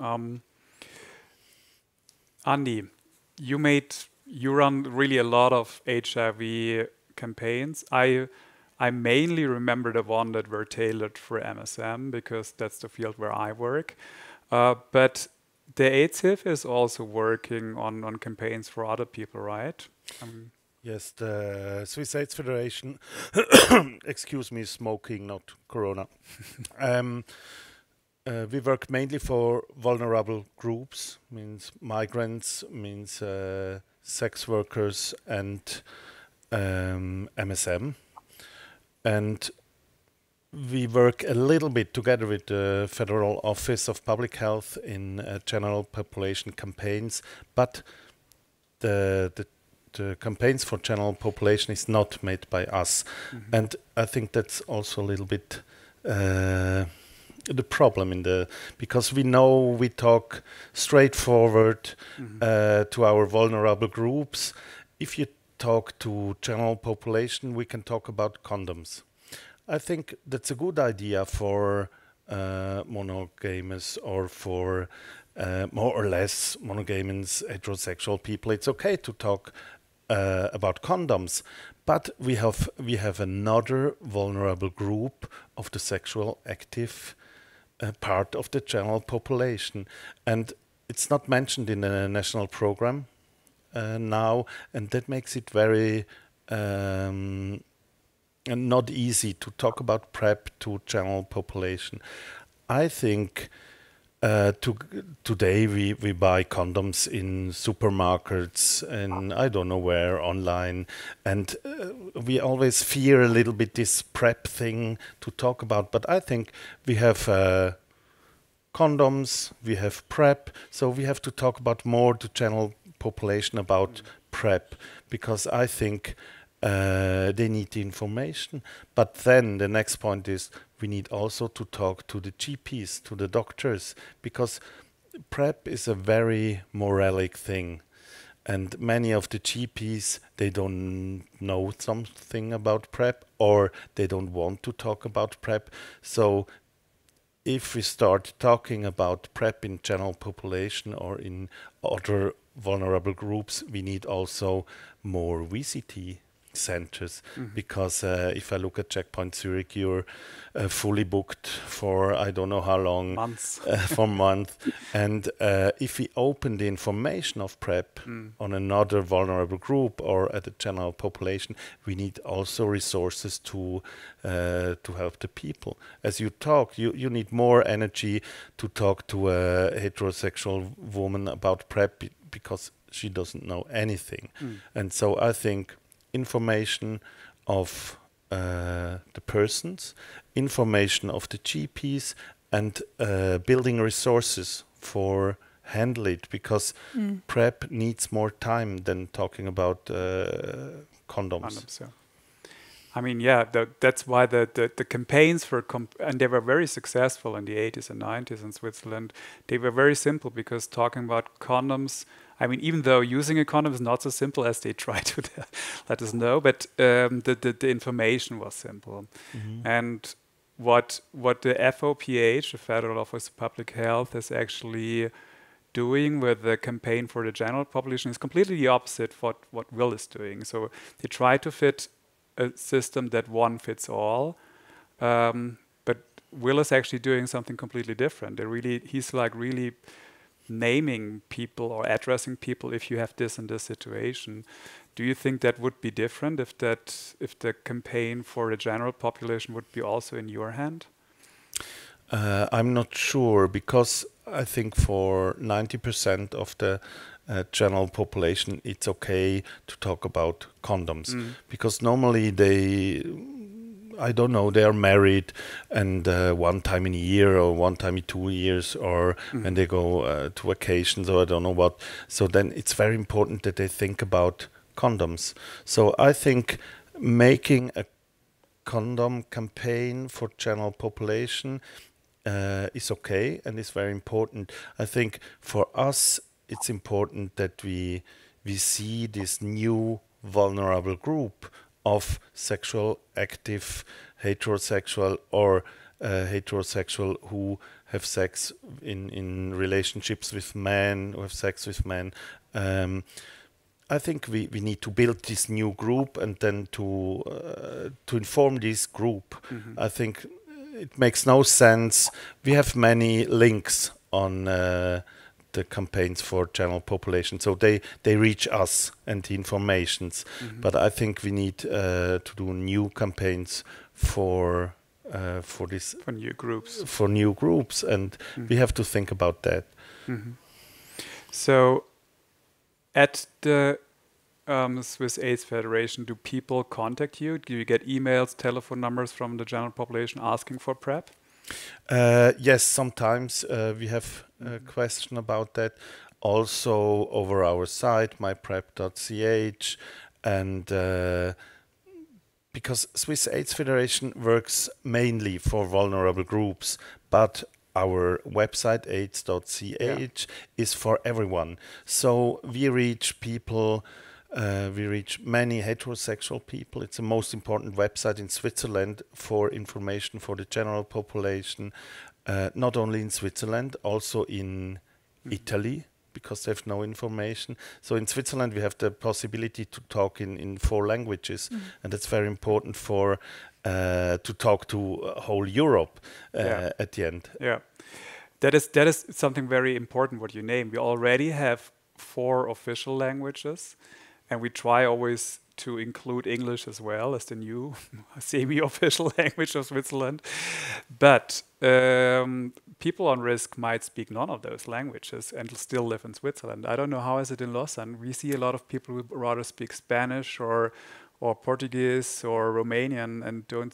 Andy, you run really a lot of HIV campaigns. I mainly remember the one that were tailored for MSM because that's the field where I work. But the Aids-Hilfe is also working on campaigns for other people, right? Yes, the Swiss AIDS Federation, excuse me, smoking, not corona. We work mainly for vulnerable groups, means migrants, means sex workers and MSM. And we work a little bit together with the Federal Office of Public Health in general population campaigns, but the campaigns for general population is not made by us. And I think that's also a little bit the problem because we know we talk straightforward to our vulnerable groups. If you talk to general population, we can talk about condoms. I think that's a good idea for monogamous or for more or less monogamous heterosexual people. It's okay to talk about condoms, but we have another vulnerable group of the sexual active part of the general population, and it's not mentioned in a national program now, and that makes it very not easy to talk about PrEP to general population. I think today we buy condoms in supermarkets and I don't know where, online, and we always fear a little bit this PrEP thing to talk about, but I think we have condoms, we have PrEP, so we have to talk about more to general population about PrEP, because I think they need the information. But then the next point is we need also to talk to the GPs, to the doctors, because PrEP is a very moralic thing. And many of the GPs, they don't know something about PrEP, or they don't want to talk about PrEP. So if we start talking about PrEP in general population or in other vulnerable groups, we need also more VCT centers, because if I look at Checkpoint Zürich, you're fully booked for I don't know how long, months. For months. And if we open the information of PrEP on another vulnerable group or at the general population, we need also resources to help the people. As you talk, you need more energy to talk to a heterosexual woman about PrEP because she doesn't know anything. And so I think information of the persons, information of the GPs, and building resources for handle it, because PrEP needs more time than talking about condoms. Yeah. I mean, yeah, that's why the campaigns for and they were very successful in the 80s and 90s in Switzerland. They were very simple because talking about condoms, I mean, even though using a condom is not so simple as they try to let us know, but the information was simple. And what the FOPH, the Federal Office of Public Health, is actually doing with the campaign for the general population is completely the opposite of what Will is doing. So they try to fit a system that one fits all, but Will is actually doing something completely different. He's like really naming people or addressing people if you have this and this situation. Do you think that would be different if the campaign for the general population would be also in your hand? I'm not sure, because I think for 90% of the general population it's okay to talk about condoms, because normally they are married, and one time in a year or one time in 2 years, or when they go to vacations or I don't know what. So then it's very important that they think about condoms. So I think making a condom campaign for general population is okay and is very important. I think for us it's important that we see this new vulnerable group of sexual active heterosexual or heterosexual who have sex in relationships with men, who have sex with men. I think we need to build this new group and then to inform this group. I think it makes no sense. We have many links on the campaigns for general population, so they reach us and the informations. But I think we need to do new campaigns for new groups. For new groups, and we have to think about that. So, at the Swiss AIDS Federation, do people contact you? Do you get emails, telephone numbers from the general population asking for PrEP? Yes, sometimes we have a question about that. Also over our site, myprep.ch, and because Swiss AIDS Federation works mainly for vulnerable groups, but our website, aids.ch, is for everyone. So we reach people, we reach many heterosexual people. It's the most important website in Switzerland for information for the general population, not only in Switzerland, also in Italy, because they have no information. So in Switzerland, we have the possibility to talk in 4 languages, and it's very important for to talk to whole Europe at the end. Yeah, that is something very important what you name. We already have 4 official languages, and we try always to include English as well as the new semi-official language of Switzerland. But people on risk might speak none of those languages and still live in Switzerland. I don't know, how is it in Lausanne? We see a lot of people who rather speak Spanish or Portuguese or Romanian and don't.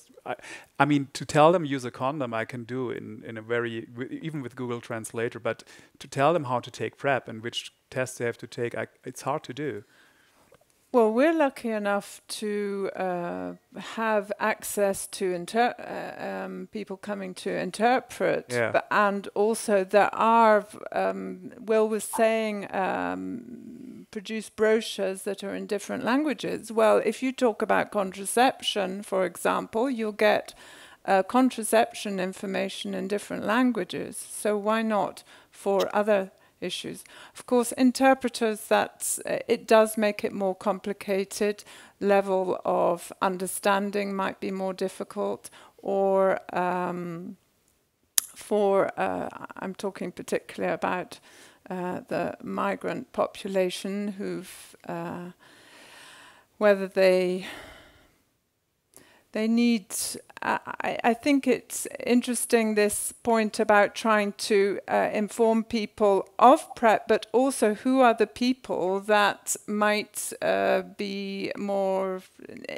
I mean, to tell them use a condom, I can do in a very, even with Google Translator, but to tell them how to take PrEP and which tests they have to take, it's hard to do. Well, we're lucky enough to have access to people coming to interpret, and also there are, Will was saying, produce brochures that are in different languages. Well, if you talk about contraception, for example, you'll get contraception information in different languages. So why not for other issues? Of course, interpreters, it does make it more complicated. Level of understanding might be more difficult, or I'm talking particularly about the migrant population who've whether they need. I think it's interesting, this point about trying to inform people of PrEP, but also who are the people that might be more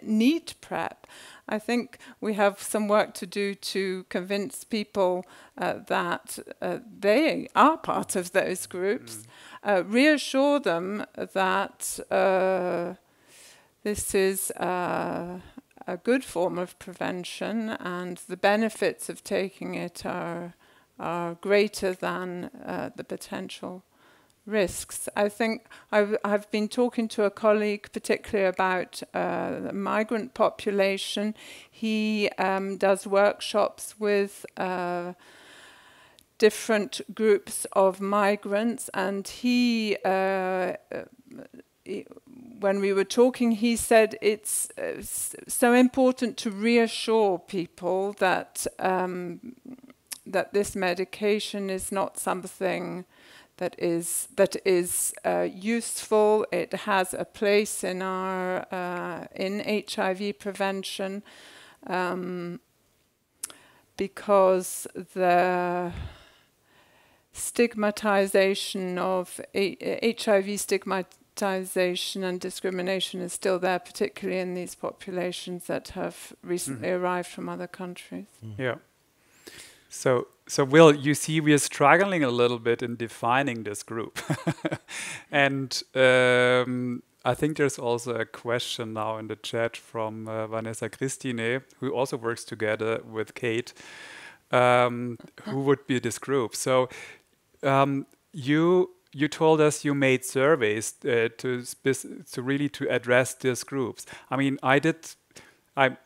need PrEP. I think we have some work to do to convince people that they are part of those groups, reassure them that this is a good form of prevention, and the benefits of taking it are greater than the potential risks. I think I've been talking to a colleague particularly about the migrant population. He does workshops with different groups of migrants, and when we were talking, he said it's so important to reassure people that that this medication is not something that is useful. It has a place in our in HIV prevention, because the stigmatization of HIV stigmatization and discrimination is still there, particularly in these populations that have recently arrived from other countries. Yeah. So Will, you see, we are struggling a little bit in defining this group. And I think there's also a question now in the chat from Vanessa Christine, who also works together with Kate, who would be this group. So you told us you made surveys to really to address these groups. I mean, I did I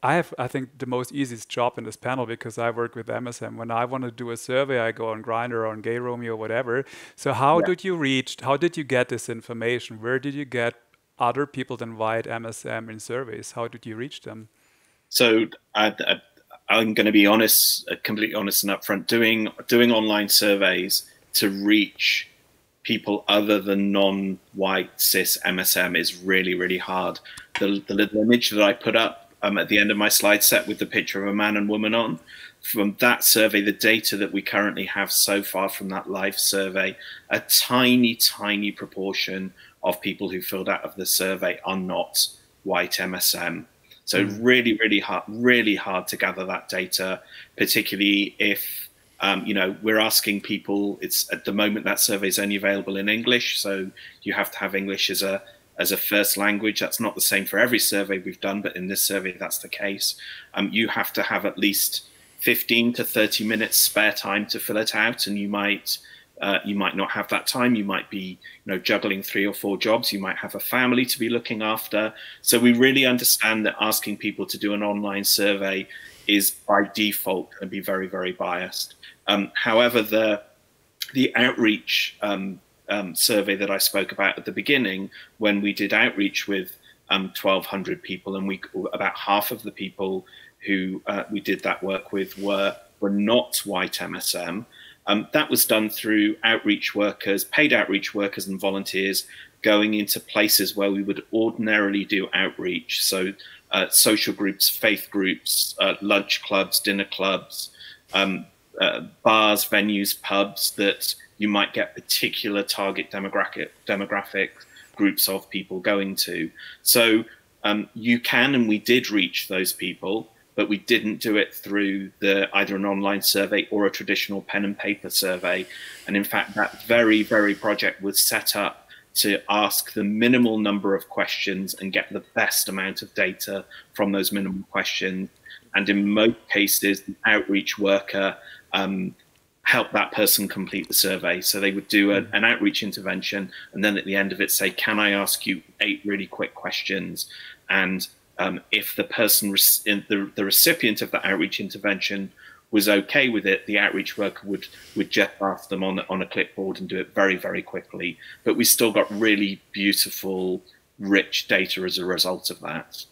have, I think, the most easiest job in this panel because I work with MSM. When I want to do a survey, I go on Grindr or on Gay Romeo or whatever. So how did you get this information? Where did you get other people than white MSM in surveys? How did you reach them? So I'm going to be honest, completely honest and upfront. Doing online surveys to reach people other than non-white cis MSM is really, really hard. The little image that I put up at the end of my slide set with the picture of a man and woman on, from that survey, the data that we currently have so far from that live survey, a tiny, tiny proportion of people who filled out of the survey are not white MSM. So really, really hard to gather that data, particularly if we're asking people. It's at the moment that survey is only available in English, so you have to have English as a first language. That's not the same for every survey we've done, but in this survey that's the case. You have to have at least 15 to 30 minutes spare time to fill it out, and you might not have that time. You might be juggling 3 or 4 jobs. You might have a family to be looking after. So we really understand that asking people to do an online survey is by default going to be very, very biased. However, the outreach survey that I spoke about at the beginning, when we did outreach with 1,200 people, and about half of the people who we did that work with were not white MSM. That was done through outreach workers, paid outreach workers and volunteers going into places where we would ordinarily do outreach. So social groups, faith groups, lunch clubs, dinner clubs, bars, venues, pubs that you might get particular target demographic groups of people going to. So you can, and we did reach those people, but we didn't do it through either an online survey or a traditional pen and paper survey. And in fact, that very, very project was set up to ask the minimal number of questions and get the best amount of data from those minimal questions. And in most cases, the outreach worker help that person complete the survey. So they would do an outreach intervention, and then at the end of it say, can I ask you 8 really quick questions? And if the person, the recipient of the outreach intervention was okay with it, the outreach worker would just ask them on a clipboard and do it very, very quickly. But we still got really beautiful, rich data as a result of that.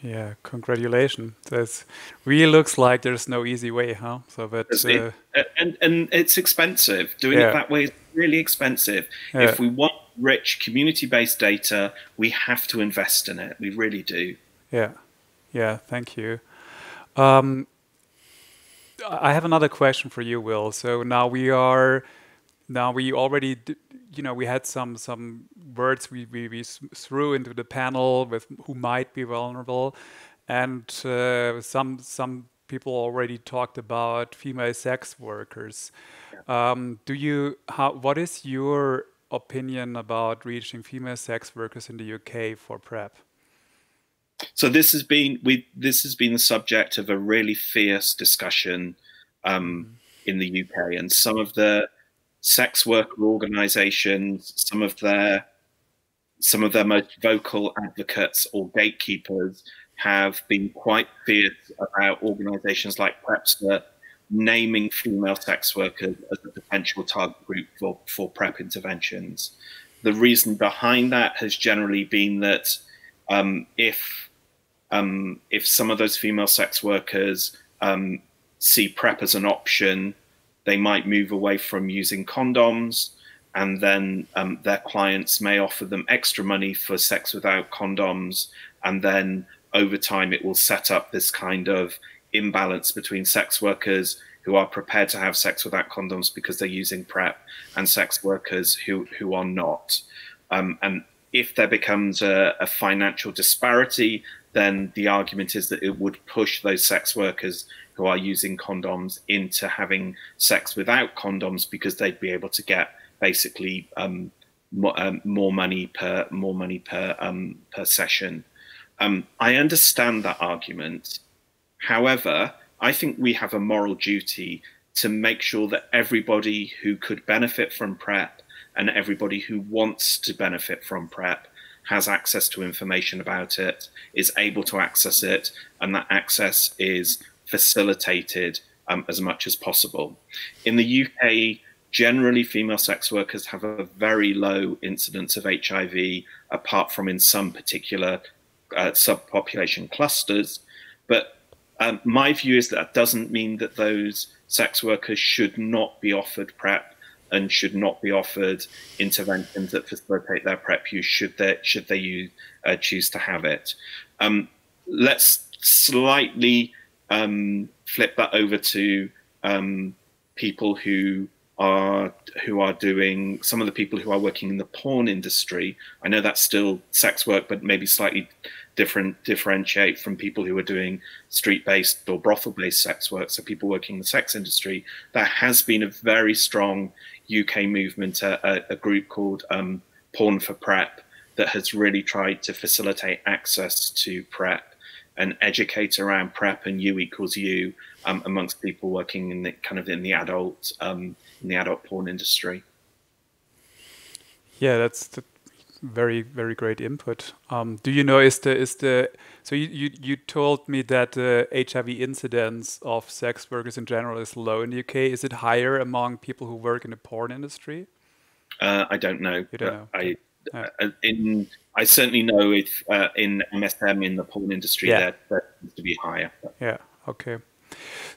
Yeah, congratulations. That really looks like there's no easy way, huh? So, but and it's expensive. Doing it that way is really expensive. Yeah. If we want rich community-based data, we have to invest in it. We really do. Yeah. Thank you. I have another question for you, Will. So now we already, we had some words we threw into the panel with who might be vulnerable, and some people already talked about female sex workers. What is your opinion about reaching female sex workers in the UK for PrEP? So this has been the subject of a really fierce discussion in the UK, and some of the sex worker organisations, some of their most vocal advocates or gatekeepers have been quite fierce about organisations like PrEPster naming female sex workers as a potential target group for PrEP interventions. The reason behind that has generally been that if some of those female sex workers see PrEP as an option, they might move away from using condoms, and then their clients may offer them extra money for sex without condoms, and then over time it will set up this kind of imbalance between sex workers who are prepared to have sex without condoms because they're using PrEP and sex workers who are not. And if there becomes a financial disparity, then the argument is that it would push those sex workers who are using condoms into having sex without condoms because they'd be able to get basically more money per session. I understand that argument. However, I think we have a moral duty to make sure that everybody who could benefit from PrEP and everybody who wants to benefit from PrEP has access to information about it, is able to access it, and that access is facilitated as much as possible. In the UK, generally female sex workers have a very low incidence of HIV, apart from in some particular subpopulation clusters. But my view is that doesn't mean that those sex workers should not be offered PrEP and should not be offered interventions that facilitate their PrEP use should they choose to have it. Let's slightly flip that over to people who are doing, some of the people who are working in the porn industry. I know that's still sex work, but maybe slightly differentiate from people who are doing street-based or brothel-based sex work. So people working in the sex industry. There has been a very strong UK movement, a group called Porn for PrEP, that has really tried to facilitate access to PrEP and educate around PrEP and U equals U amongst people working in the adult porn industry. Yeah, that's very, very great input. Do you know, so you told me that the HIV incidence of sex workers in general is low in the UK. Is it higher among people who work in the porn industry? I don't know. You don't know. I certainly know if in MSM, in the porn industry, that tends to be higher. Yeah. Okay.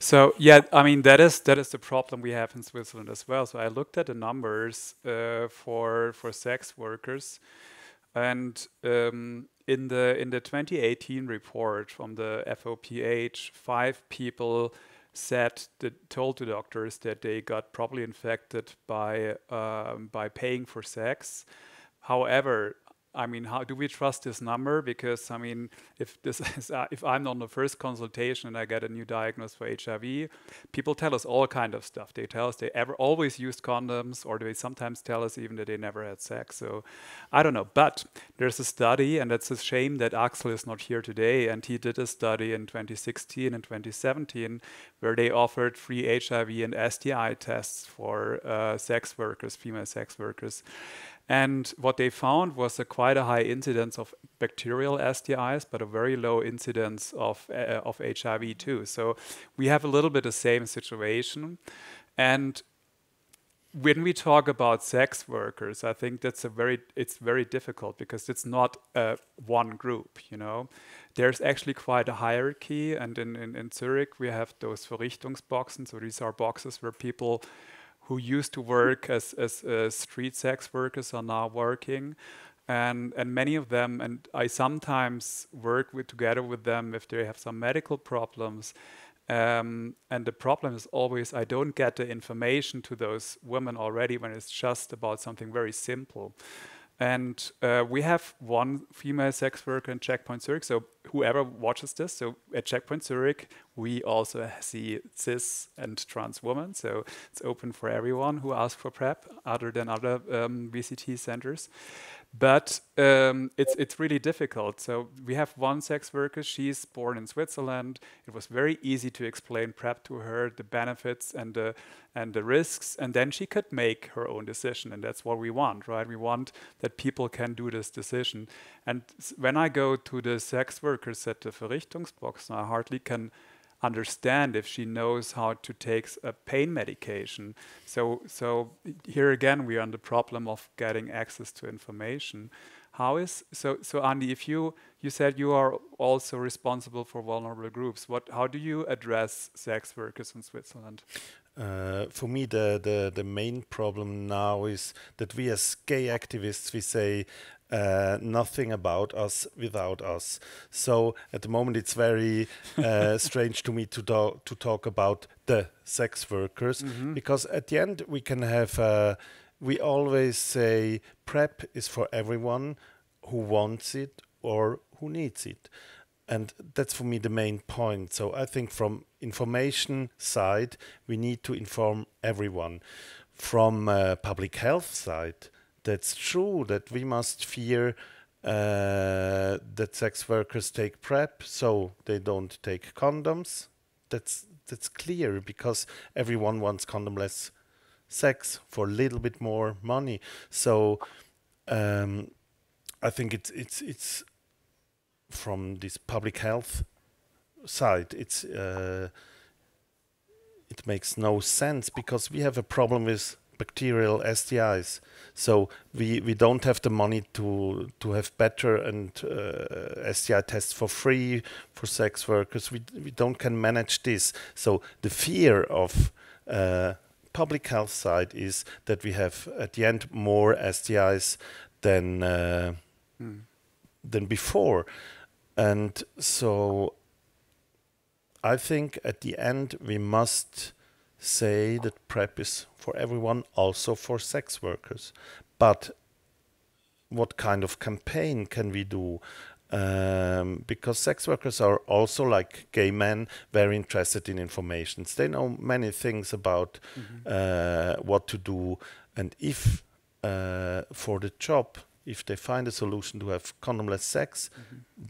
So yeah, I mean that is the problem we have in Switzerland as well. So I looked at the numbers for sex workers, and in the 2018 report from the FOPH, 5 people told the doctors that they got probably infected by paying for sex. However, I mean, how do we trust this number? Because I mean, if I'm on the first consultation and I get a new diagnosis for HIV, people tell us all kind of stuff. They tell us they always used condoms, or they sometimes tell us even that they never had sex. So I don't know. But there's a study, and it's a shame that Axel is not here today. And he did a study in 2016 and 2017 where they offered free HIV and STI tests for sex workers, female sex workers. And what they found was quite a high incidence of bacterial STIs, but a very low incidence of HIV too. So we have a little bit the same situation. And when we talk about sex workers, I think it's very difficult because it's not one group, you know. There's actually quite a hierarchy, and in Zürich we have those Verrichtungsboxen. So these are boxes where people who used to work as street sex workers are now working, and many of them, and I sometimes work together with them if they have some medical problems, and the problem is always I don't get the information to those women already when it's just about something very simple. And we have one female sex worker in Checkpoint Zürich. So whoever watches this, so at Checkpoint Zürich, we also see cis and trans women. So it's open for everyone who asks for PrEP, other than other VCT centers. But it's really difficult. So we have one sex worker. She's born in Switzerland. It was very easy to explain PrEP to her, the benefits and the risks, and then she could make her own decision. And that's what we want, right? We want that people can do this decision. And when I go to the sex workers at the Verrichtungsbox, I hardly can understand if she knows how to take a pain medication. So here again we are on the problem of getting access to information. So Andy, if you said you are also responsible for vulnerable groups, how do you address sex workers in Switzerland? For me, the main problem now is that we as gay activists, we say nothing about us without us. So at the moment it's very strange to me to talk about the sex workers, because at the end we can have, we always say PrEP is for everyone who wants it or who needs it. And that's for me the main point. So I think from information side, we need to inform everyone. From public health side, that's true that we must fear that sex workers take PrEP, so they don't take condoms. That's clear, because everyone wants condomless sex for a little bit more money. So I think it's from this public health side. It makes no sense because we have a problem with bacterial STIs. So we don't have the money to have better and STI tests for free for sex workers. We don't can manage this. So the fear of public health side is that we have at the end more STIs than before, and so I think at the end we must say that PrEP is for everyone, also for sex workers. But what kind of campaign can we do? Because sex workers are also, like gay men, very interested in information. They know many things about what to do, and if for the job, if they find a solution to have condomless sex,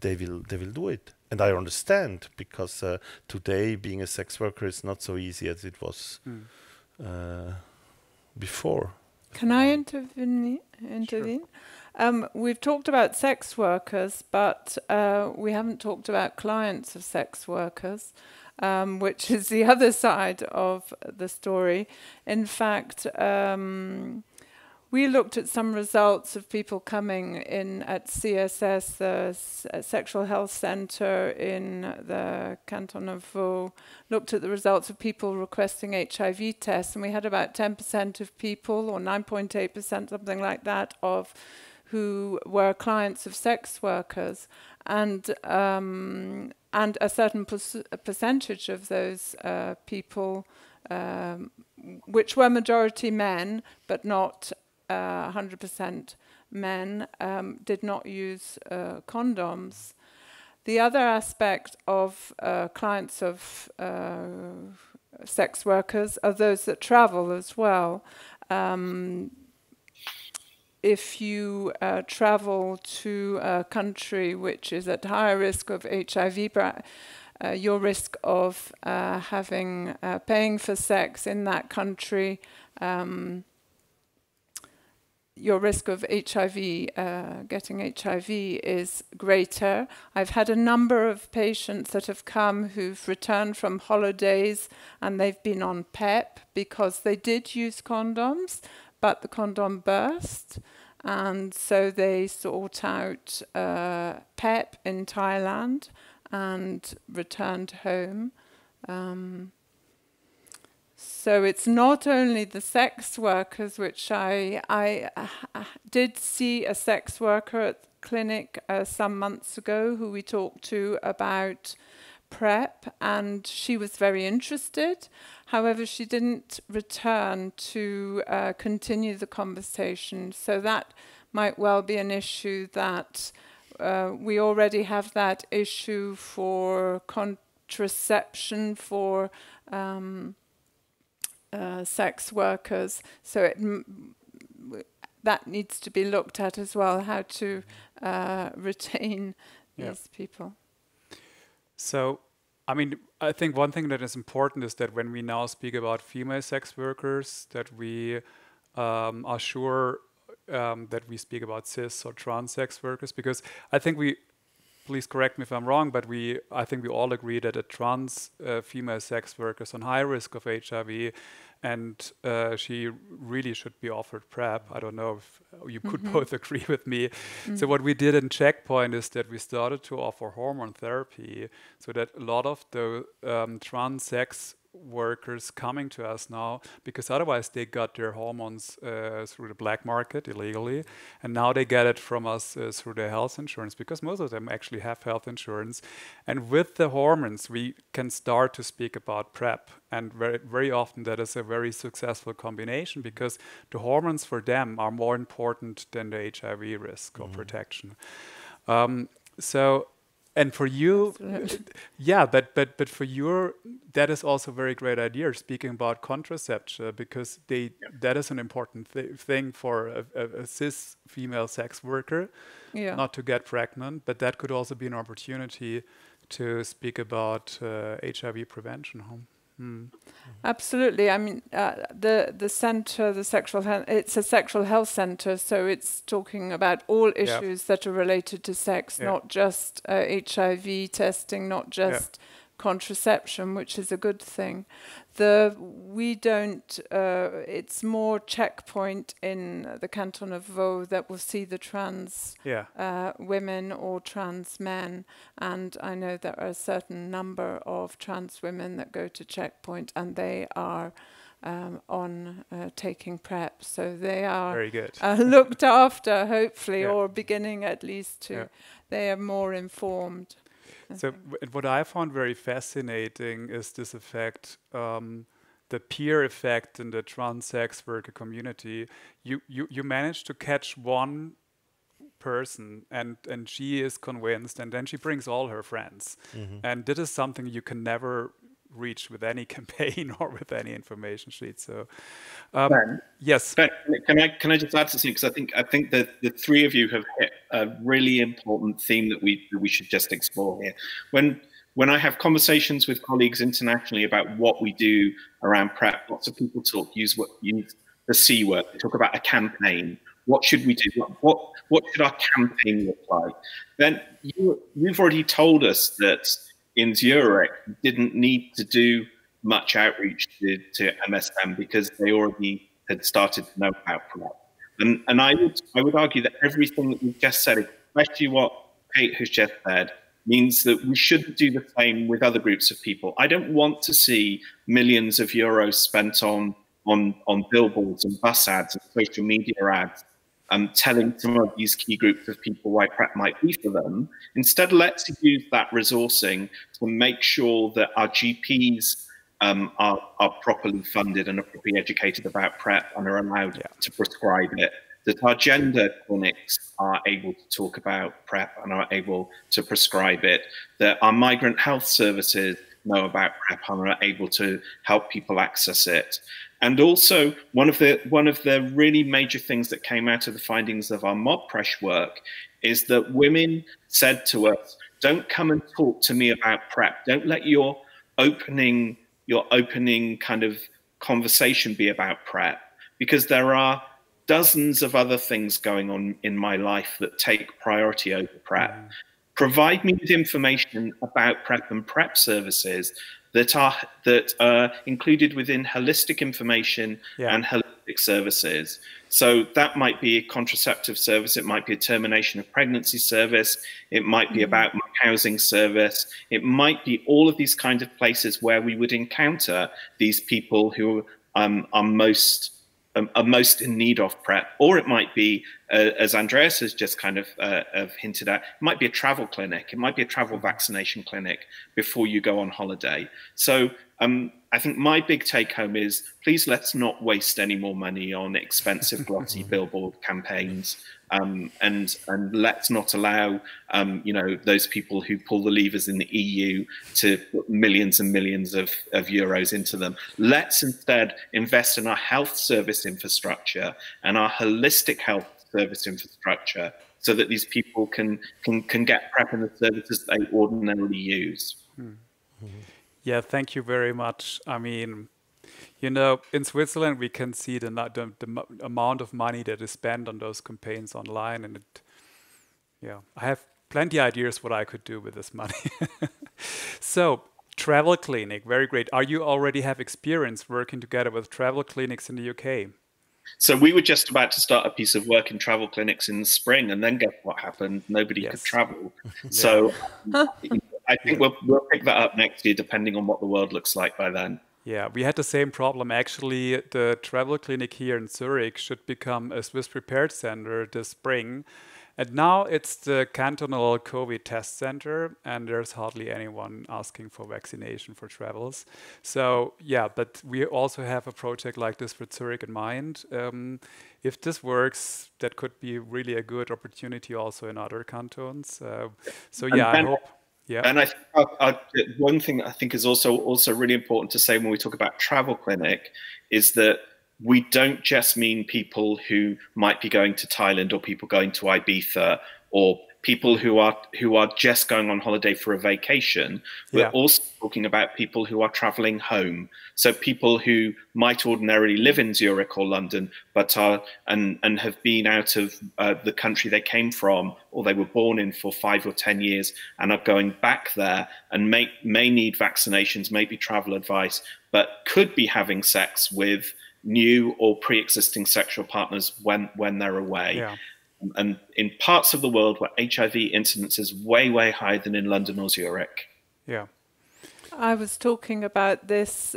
they will do it. And I understand, because today being a sex worker is not so easy as it was before. Can I intervene? Sure. We've talked about sex workers, but we haven't talked about clients of sex workers, which is the other side of the story. In fact, we looked at some results of people coming in at CSS, the Sexual Health Centre in the canton of Vaud, looked at the results of people requesting HIV tests, and we had about 10% of people, or 9.8%, something like that, of who were clients of sex workers, and a certain percentage of those people, which were majority men, but not 100% men, did not use condoms. The other aspect of clients of sex workers are those that travel as well. If you travel to a country which is at higher risk of HIV, your risk of paying for sex in that country, your risk of HIV, getting HIV is greater. I've had a number of patients that have come who've returned from holidays and they've been on PrEP because they did use condoms, but the condom burst. And so they sought out PrEP in Thailand and returned home. So it's not only the sex workers, which I did see a sex worker at the clinic some months ago who we talked to about PrEP, and she was very interested. However, she didn't return to continue the conversation. So that might well be an issue that we already have that issue for contraception for sex workers, so that needs to be looked at as well, how to retain these people. So, I mean, I think one thing that is important is that when we now speak about female sex workers, that we are sure that we speak about cis or trans sex workers, because I think please correct me if I'm wrong, but I think we all agree that a trans female sex worker is on high risk of HIV, and she really should be offered PrEP. I don't know if you could both agree with me. So what we did in Checkpoint is that we started to offer hormone therapy, so that a lot of the trans sex workers coming to us now, because otherwise they got their hormones through the black market illegally, and now they get it from us through their health insurance, because most of them actually have health insurance. And with the hormones we can start to speak about PrEP, and very, very often that is a very successful combination, because the hormones for them are more important than the HIV risk or protection. And for you, yeah, but for that is also a very great idea, speaking about contraception, because that is an important thing for a cis female sex worker, not to get pregnant, but that could also be an opportunity to speak about HIV prevention. Absolutely. I mean, the center, the sexual health, it's a sexual health center, so it's talking about all issues that are related to sex, not just HIV testing, not just contraception, which is a good thing. We don't, it's more Checkpoint in the canton of Vaud that will see the trans women or trans men. And I know there are a certain number of trans women that go to Checkpoint, and they are on taking PrEP. So they are very good. Looked after, hopefully, or beginning at least to, they are more informed. So what I found very fascinating is this effect, the peer effect in the trans sex worker community. You managed to catch one person and she is convinced, and then she brings all her friends. And this is something you can never reach with any campaign or with any information sheet. So Ben, yes. Ben, can I just add something, because I think that the three of you have hit a really important theme that we should just explore here. When I have conversations with colleagues internationally about what we do around PrEP, lots of people use the C word. They talk about a campaign. What should we do? What should our campaign look like? Then you've already told us that in Zürich didn't need to do much outreach to MSM because they already had started to know about PrEP. And I would argue that everything that we've just said, especially what Kate has just said, means that we shouldn't do the same with other groups of people. I don't want to see millions of euros spent on billboards and bus ads and social media ads telling some of these key groups of people why PrEP might be for them. Instead, let's use that resourcing to make sure that our GPs are properly funded and are properly educated about PrEP and are allowed to prescribe it, that our gender clinics are able to talk about PrEP and are able to prescribe it, that our migrant health services know about PrEP and are able to help people access it. And also, one of the really major things that came out of the findings of our mob press work is that women said to us, don't come and talk to me about PrEP. Don't let your opening kind of conversation be about PrEP, because there are dozens of other things going on in my life that take priority over PrEP. Provide me with information about PrEP and PrEP services that are included within holistic information and holistic services. So that might be a contraceptive service, it might be a termination of pregnancy service, it might be about housing service, it might be all of these kinds of places where we would encounter these people who are most in need of PrEP, or it might be, as Andreas has just kind of hinted at, it might be a travel clinic, it might be a travel vaccination clinic before you go on holiday. So I think my big take home is, please let's not waste any more money on expensive glossy billboard campaigns, and let's not allow those people who pull the levers in the EU to put millions and millions of euros into them. Let's instead invest in our health service infrastructure and our holistic health service infrastructure, so that these people can get PrEP and the services they ordinarily use. Yeah, thank you very much. I mean, in Switzerland, we can see the amount of money that is spent on those campaigns online. And I have plenty of ideas what I could do with this money. So, travel clinic, very great. Are you already have experience working together with travel clinics in the UK? So we were just about to start a piece of work in travel clinics in the spring, and then guess what happened? Nobody could travel. So I think we'll pick that up next year, depending on what the world looks like by then. Yeah, we had the same problem. Actually, the travel clinic here in Zurich should become a Swiss prepared center this spring. And now it's the cantonal COVID test center, and there's hardly anyone asking for vaccination for travels. So yeah, but we also have a project like this for Zurich in mind. If this works, that could be really a good opportunity also in other cantons. So yeah, I hope. Yeah. And I one thing I think is also really important to say when we talk about travel clinic is that we don't just mean people who might be going to Thailand or people going to Ibiza or people who are just going on holiday for a vacation. We're also talking about people who are traveling home. So people who might ordinarily live in Zurich or London, but are and have been out of the country they came from or they were born in for 5 or 10 years and are going back there and may need vaccinations, maybe travel advice, but could be having sex with new or pre-existing sexual partners when they're away. Yeah. And in parts of the world where HIV incidence is way, way higher than in London or Zurich. Yeah. I was talking about this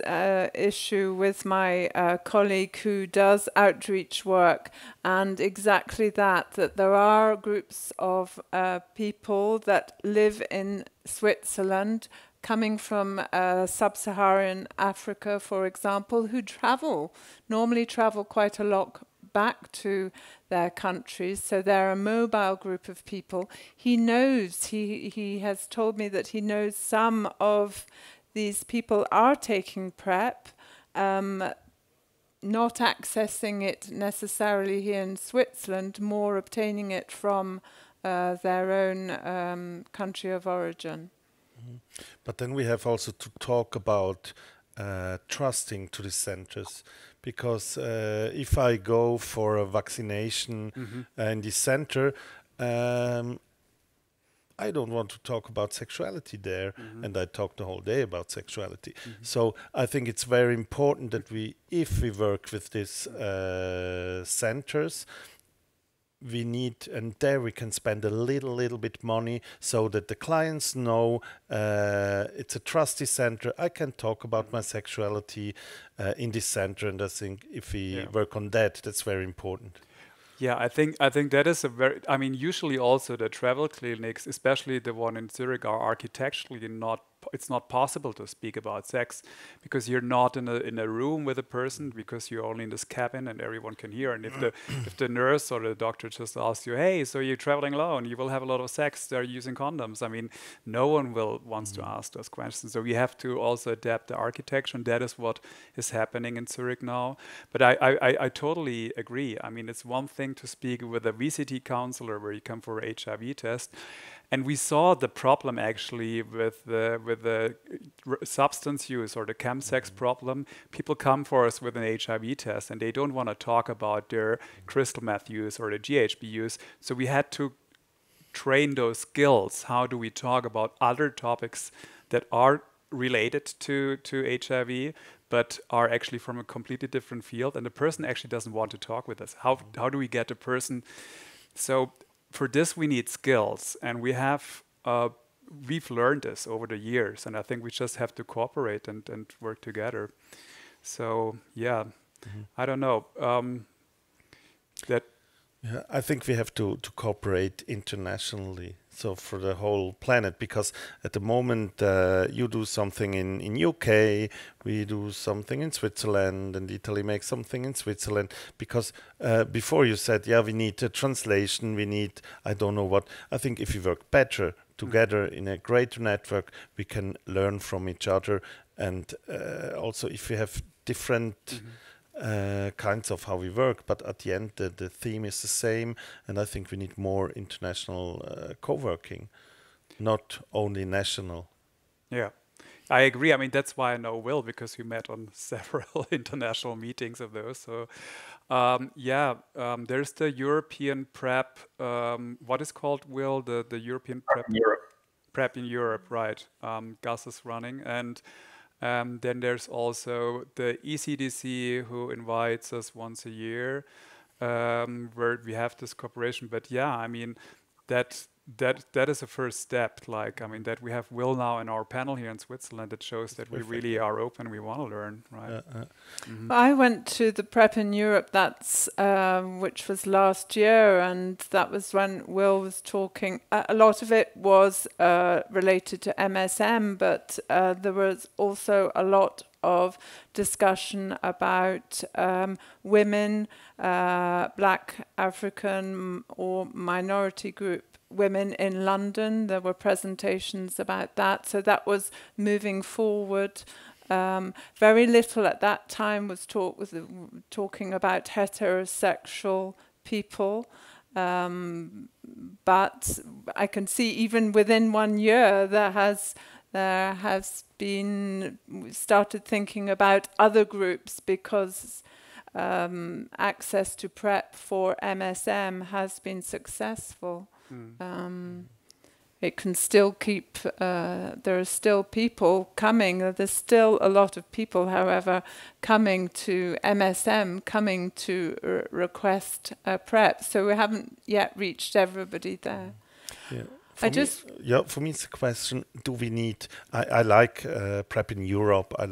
issue with my colleague who does outreach work, and exactly that there are groups of people that live in Switzerland coming from sub-Saharan Africa, for example, who normally travel quite a lot back to their countries, so they're a mobile group of people. He has told me that he knows some of these people are taking PrEP, not accessing it necessarily here in Switzerland, more obtaining it from their own country of origin. Mm-hmm. But then we have also to talk about trusting to the centers. Because if I go for a vaccination in the center, I don't want to talk about sexuality there, and I talk the whole day about sexuality. So I think it's very important that if we work with these centers, we need, and there we can spend a little bit money so that the clients know it's a trusty center. I can talk about my sexuality in this center, and I think if we work on that, that's very important. Yeah, I think that is usually also the travel clinics, especially the one in Zurich, are architecturally it's not possible to speak about sex because you're not in a room with a person, because you're only in this cabin and everyone can hear. And if the nurse or the doctor just asks you, hey, so you're traveling alone, you will have a lot of sex, they're using condoms. I mean, no one wants to ask those questions. So we have to also adapt the architecture, and that is what is happening in Zurich now. But I totally agree. I mean, it's one thing to speak with a VCT counselor where you come for an HIV test. And we saw the problem actually with the substance use or the chemsex problem. People come for us with an HIV test and they don't want to talk about their crystal meth use or the GHB use. So we had to train those skills. How do we talk about other topics that are related to HIV, but are actually from a completely different field? And the person actually doesn't want to talk with us. How do we get the person? So for this, we need skills, and we've learned this over the years, and I think we just have to cooperate and work together. So yeah, I don't know. I think we have to cooperate internationally. So for the whole planet, because at the moment you do something in UK, we do something in Switzerland, and Italy makes something in Switzerland. Because before you said, we need a translation, we need, I don't know what. I think if we work better together in a greater network, we can learn from each other. And also if we have different kinds of how we work, but at the end the theme is the same, and I think we need more international co-working, not only national. Yeah, I agree. I mean, that's why I know Will, because we met on several international meetings of those. So there's the European PrEP, what is called, Will, the European PrEP? PrEP in Europe, right. Gus is running, and then there's also the ECDC, who invites us once a year, where we have this cooperation. But yeah, I mean, that is a first step. Like, I mean, that we have Will now in our panel here in Switzerland, that shows that we really are open. We want to learn, right? I went to the PrEP in Europe, which was last year, and that was when Will was talking. A lot of it was related to MSM, but there was also a lot of discussion about women, Black, African or minority group women in London. There were presentations about that. So that was moving forward. Very little at that time was talking about heterosexual people. But I can see even within 1 year there has been started thinking about other groups, because access to PrEP for MSM has been successful. It can still keep, there are still people coming, there's still a lot of people, however, coming to MSM, coming to request PrEP, so we haven't yet reached everybody there. Yeah. For me it's a question, do we need, I like PrEP in Europe, I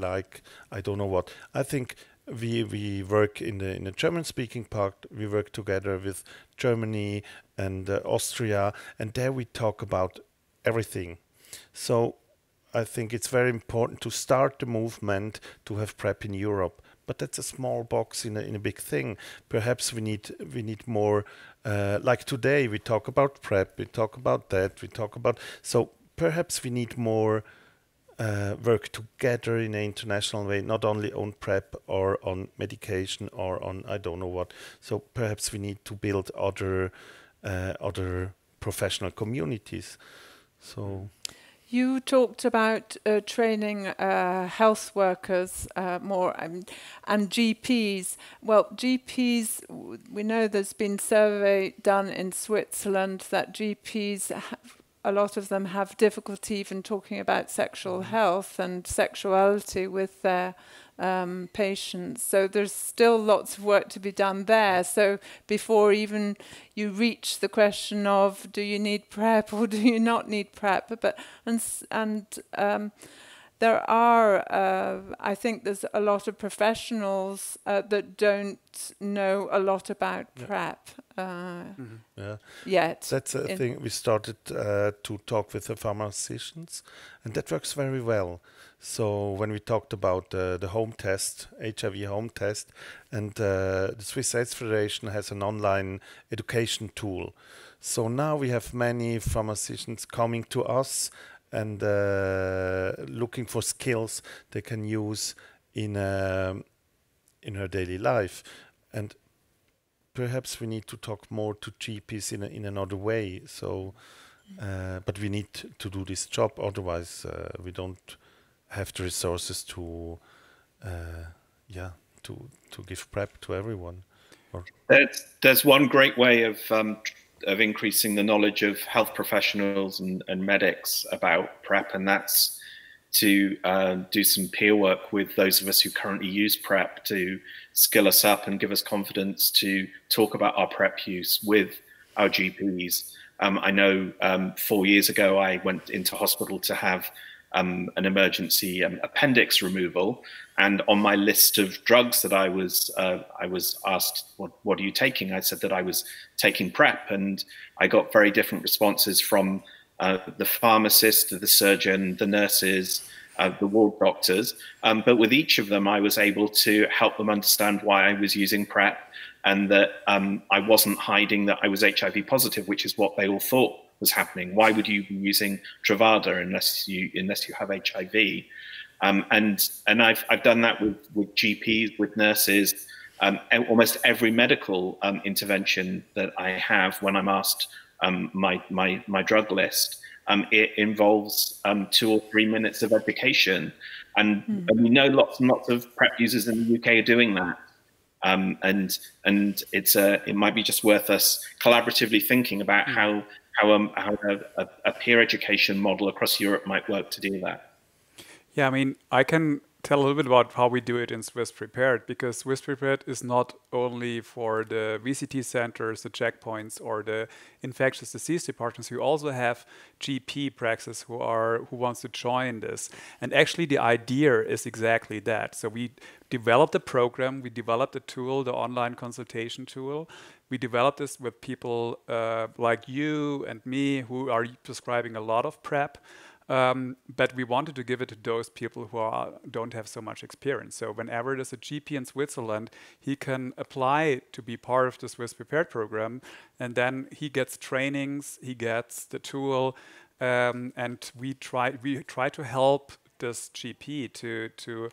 don't know what, I think we work in the German-speaking part. We work together with Germany and Austria, and there we talk about everything. So I think it's very important to start the movement to have PrEP in Europe. But that's a small box in a big thing. Perhaps we need more. Like today, we talk about PrEP, we talk about that, So perhaps we need more. Work together in an international way, not only on PrEP or on medication or on I don't know what. So perhaps we need to build other professional communities. So you talked about training health workers more and GPs. Well, GPs, we know there's been survey done in Switzerland that GPs a lot of them have difficulty even talking about sexual health and sexuality with their patients. So there's still lots of work to be done there. So before even you reach the question of do you need PrEP or do you not need PrEP, there are, I think there's a lot of professionals that don't know a lot about PrEP yet. That's a thing. We started to talk with the pharmacians, and that works very well. So when we talked about the home test, HIV home test, and the Swiss AIDS Federation has an online education tool. So now we have many pharmacians coming to us and looking for skills they can use in her daily life. And perhaps we need to talk more to GPs in another way. So, but we need to do this job. Otherwise, we don't have the resources to give PrEP to everyone. There's one great way of increasing the knowledge of health professionals and medics about PrEP, and that's to do some peer work with those of us who currently use PrEP to skill us up and give us confidence to talk about our PrEP use with our GPs. I know 4 years ago I went into hospital to have an emergency appendix removal, and on my list of drugs that I was asked, what are you taking? I said that I was taking PrEP, and I got very different responses from the pharmacist, the surgeon, the nurses, the ward doctors. But with each of them, I was able to help them understand why I was using PrEP, and that I wasn't hiding that I was HIV positive, which is what they all thought was happening. Why would you be using Truvada unless you have HIV? And I've done that with GPs, with nurses, almost every medical intervention that I have when I'm asked my drug list. It involves 2 or 3 minutes of education, and we know lots and lots of PrEP users in the UK are doing that. And it might be just worth us collaboratively thinking about how a peer education model across Europe might work to do that. Yeah, I mean, I can tell a little bit about how we do it in Swiss Prepared, because Swiss Prepared is not only for the VCT centers, the checkpoints, or the infectious disease departments. We also have GP praxis who wants to join this. And actually the idea is exactly that. So we developed a program, we developed a tool, the online consultation tool. We developed this with people like you and me who are prescribing a lot of PrEP. But we wanted to give it to those people who don't have so much experience. So whenever there's a GP in Switzerland, he can apply to be part of the Swiss Prepared program, and then he gets trainings, he gets the tool, and we try to help this GP to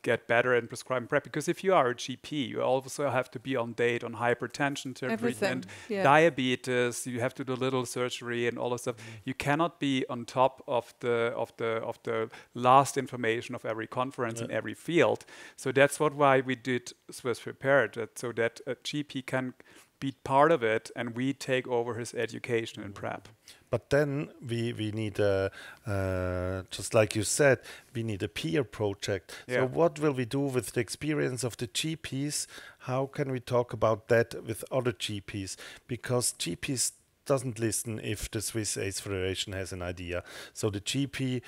get better in prescribing PrEP. Because if you are a GP, you also have to be on date on hypertension treatment, diabetes. You have to do little surgery and all this stuff. You cannot be on top of the last information of every conference in every field. So that's why we did Swiss Prepared, so that a GP can be part of it, and we take over his education in PrEP. But then we need just like you said, we need a peer project. Yeah. So what will we do with the experience of the GPs? How can we talk about that with other GPs? Because GPs doesn't listen if the Swiss AIDS Federation has an idea. So the GP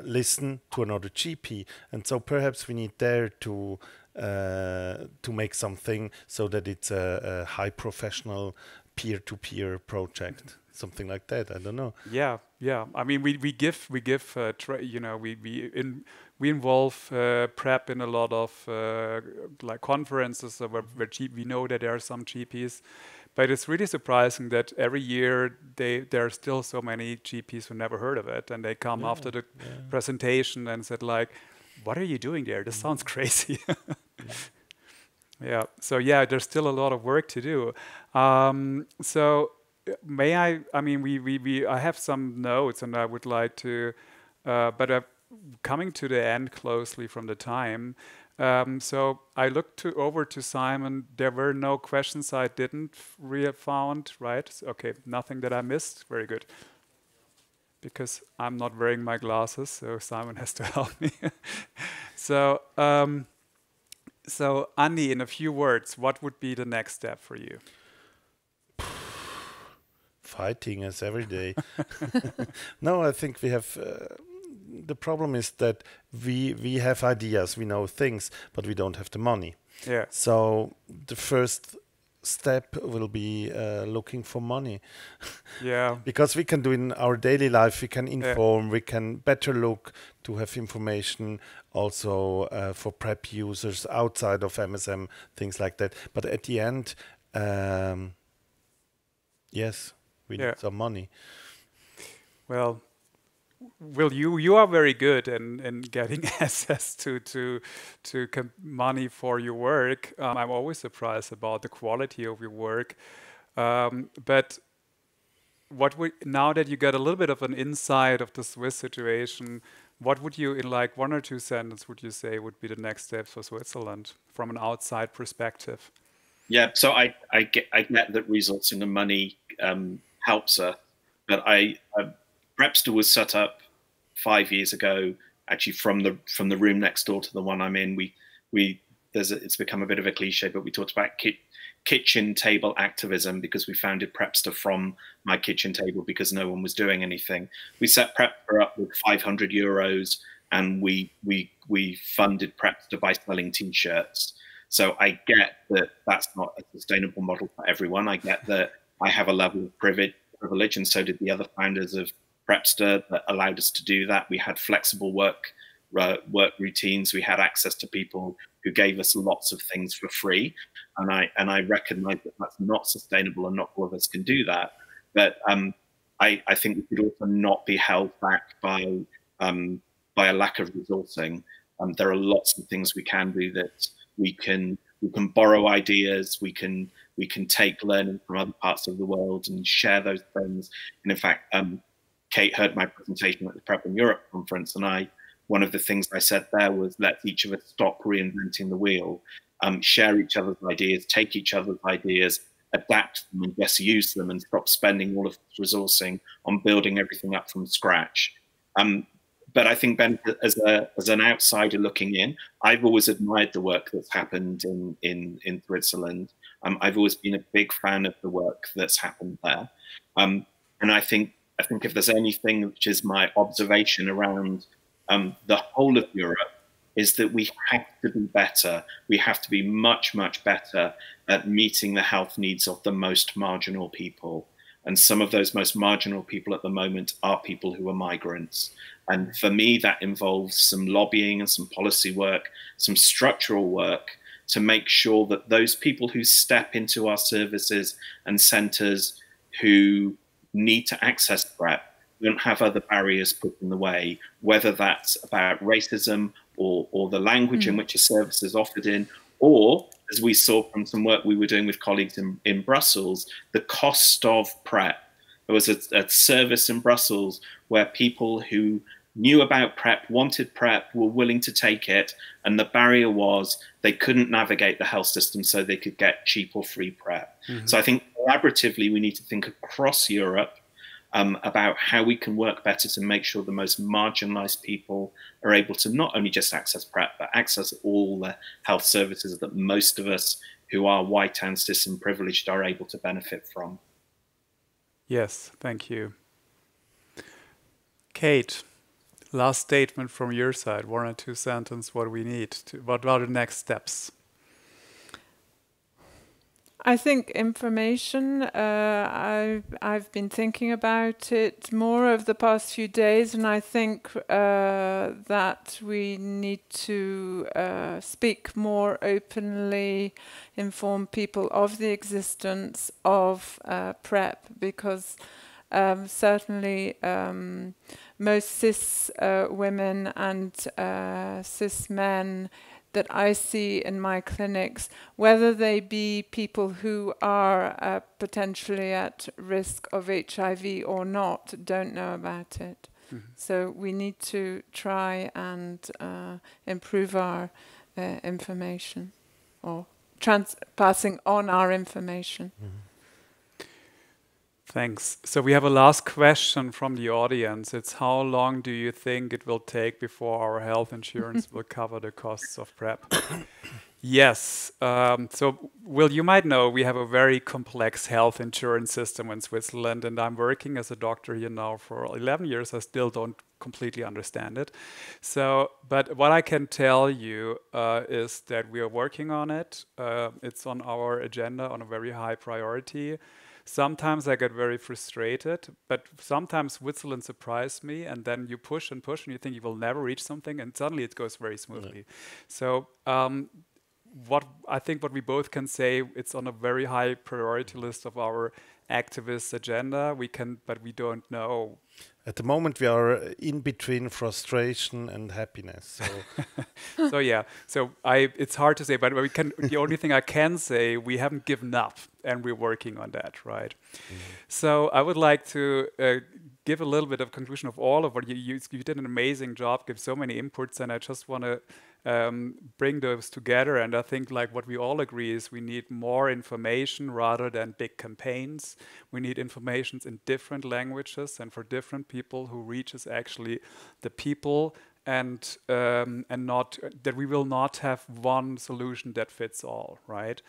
listen to another GP, and so perhaps we need there to make something so that it's a high professional peer-to-peer project, something like that. I don't know. Yeah. I mean, we involve PrEP in a lot of like conferences where we know that there are some GPs. But it's really surprising that every year there are still so many GPs who never heard of it, and they come after the presentation and said like, "What are you doing there? This sounds crazy." Yeah. So there's still a lot of work to do. So may I? I mean, I have some notes, and I would like to, but coming to the end closely from the time. So I looked over to Simon. There were no questions I didn't found, right? Okay, nothing that I missed. Very good. Because I'm not wearing my glasses, so Simon has to help me. So Andy, in a few words, what would be the next step for you? Fighting as every day. No, I think we have... the problem is that we have ideas, we know things, but we don't have the money. Yeah. So the first step will be looking for money. Yeah. Because we can do in our daily life, we can inform, we can better look to have information also for PrEP users outside of MSM, things like that. But at the end, yes, we need some money. Well, you are very good in getting access to money for your work. I'm always surprised about the quality of your work. But now that you got a little bit of an insight of the Swiss situation, what would you, in like 1 or 2 sentences, would you say would be the next steps for Switzerland from an outside perspective? Yeah, so I get that resourcing the money helps her, but PrEPster was set up 5 years ago, actually from the room next door to the one I'm in. It's become a bit of a cliche, but we talked about kitchen table activism because we founded PrEPster from my kitchen table because no one was doing anything. We set PrEPster up with €500 and we funded PrEPster by selling T-shirts. So I get that that's not a sustainable model for everyone. I get that I have a level of privilege, and so did the other founders of PrEPster that allowed us to do that. We had flexible work routines. We had access to people who gave us lots of things for free, and I recognize that that's not sustainable, and not all of us can do that. But I think we could also not be held back by a lack of resourcing. There are lots of things we can do that we can borrow ideas. We can take learning from other parts of the world and share those things. And in fact, Kate heard my presentation at the PrEP in Europe conference, and one of the things I said there was, let each of us stop reinventing the wheel, share each other's ideas, take each other's ideas, adapt them and just use them, and stop spending all of this resourcing on building everything up from scratch. But I think, Ben, as an outsider looking in, I've always admired the work that's happened in Switzerland. I've always been a big fan of the work that's happened there. And I think if there's anything which is my observation around the whole of Europe, is that we have to be better. We have to be much, much better at meeting the health needs of the most marginal people. And some of those most marginal people at the moment are people who are migrants. And for me, that involves some lobbying and some policy work, some structural work to make sure that those people who step into our services and centres who need to access PrEP don't have other barriers put in the way, whether that's about racism or the language in which a service is offered in, or, as we saw from some work we were doing with colleagues in Brussels, the cost of PrEP. There was a service in Brussels where people who knew about PrEP, wanted PrEP, were willing to take it, and the barrier was they couldn't navigate the health system so they could get cheap or free PrEP. So I think collaboratively we need to think across Europe about how we can work better to make sure the most marginalized people are able to not only just access PrEP, but access all the health services that most of us who are white and cis and privileged are able to benefit from. Yes, thank you. Kate, last statement from your side, 1 or 2 sentences, what we need to, what are the next steps? I think information, I've been thinking about it more over the past few days, and I think that we need to speak more openly, inform people of the existence of PrEP, because certainly most cis women and cis men that I see in my clinics, whether they be people who are potentially at risk of HIV or not, don't know about it. So we need to try and improve our information, or passing on our information. Thanks. So we have a last question from the audience. It's how long do you think it will take before our health insurance will cover the costs of PrEP? Yes. So, Will, you might know we have a very complex health insurance system in Switzerland, and I'm working as a doctor here now for 11 years. I still don't completely understand it. So, but what I can tell you is that we are working on it. It's on our agenda on a very high priority. Sometimes I get very frustrated, but sometimes Switzerland surprised me, and then you push and push and you think you will never reach something, and suddenly it goes very smoothly. So what I think what we both can say, it's on a very high priority list of our activist agenda. But we don't know. At the moment, we are in between frustration and happiness. So, it's hard to say, but we can. The only thing I can say, we haven't given up, and we're working on that, right? So I would like to give a little bit of conclusion of all of what you did an amazing job, give so many inputs, and I just want to bring those together. And I think like what we all agree is we need more information rather than big campaigns. We need information in different languages and for different people who reaches actually the people, and not that we will not have one solution that fits all, right?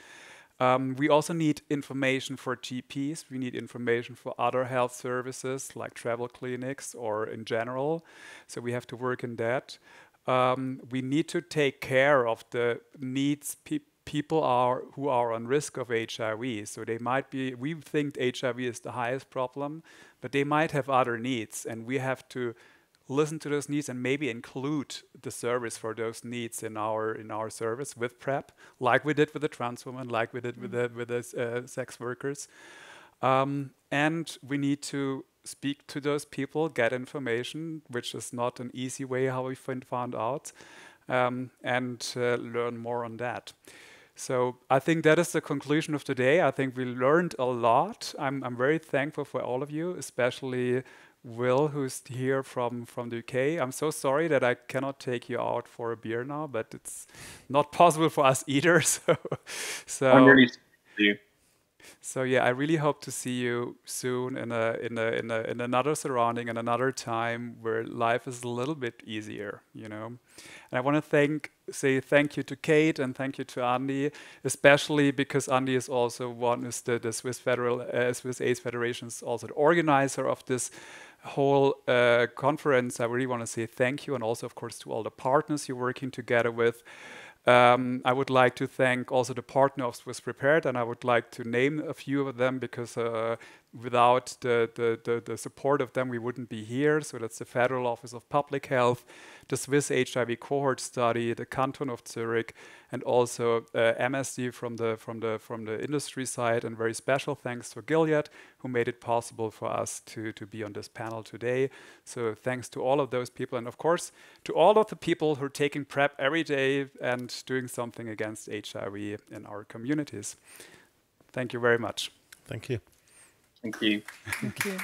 We also need information for GPs. We need information for other health services like travel clinics or in general. So we have to work in that. We need to take care of the needs people who are on risk of HIV. So they might be, we think HIV is the highest problem, but they might have other needs, and we have to listen to those needs and maybe include the service for those needs in our service with PrEP, like we did with the trans women, like we did with the sex workers. And we need to speak to those people, get information, which is not an easy way how we found out, and learn more on that. So I think that is the conclusion of today. I think we learned a lot. I'm very thankful for all of you, especially Will, who's here from the UK. I'm so sorry that I cannot take you out for a beer now, but it's not possible for us either. So I'm really sorry to you. So yeah, I really hope to see you soon in another surrounding and another time where life is a little bit easier, you know. And I want to say thank you to Kate and thank you to Andy, especially because Andy is also the Swiss AIDS Federation is also the organizer of this whole conference. I really want to say thank you, and also of course to all the partners you're working together with. I would like to thank also the partner of Swiss Prepared, and I would like to name a few of them because without the support of them, we wouldn't be here. So that's the Federal Office of Public Health, the Swiss HIV cohort study, the Canton of Zürich, and also MSD from the industry side. And very special thanks to Gilead, who made it possible for us to be on this panel today. So thanks to all of those people, and of course to all of the people who are taking PrEP every day and doing something against HIV in our communities. Thank you very much. Thank you. Thank you. Thank you.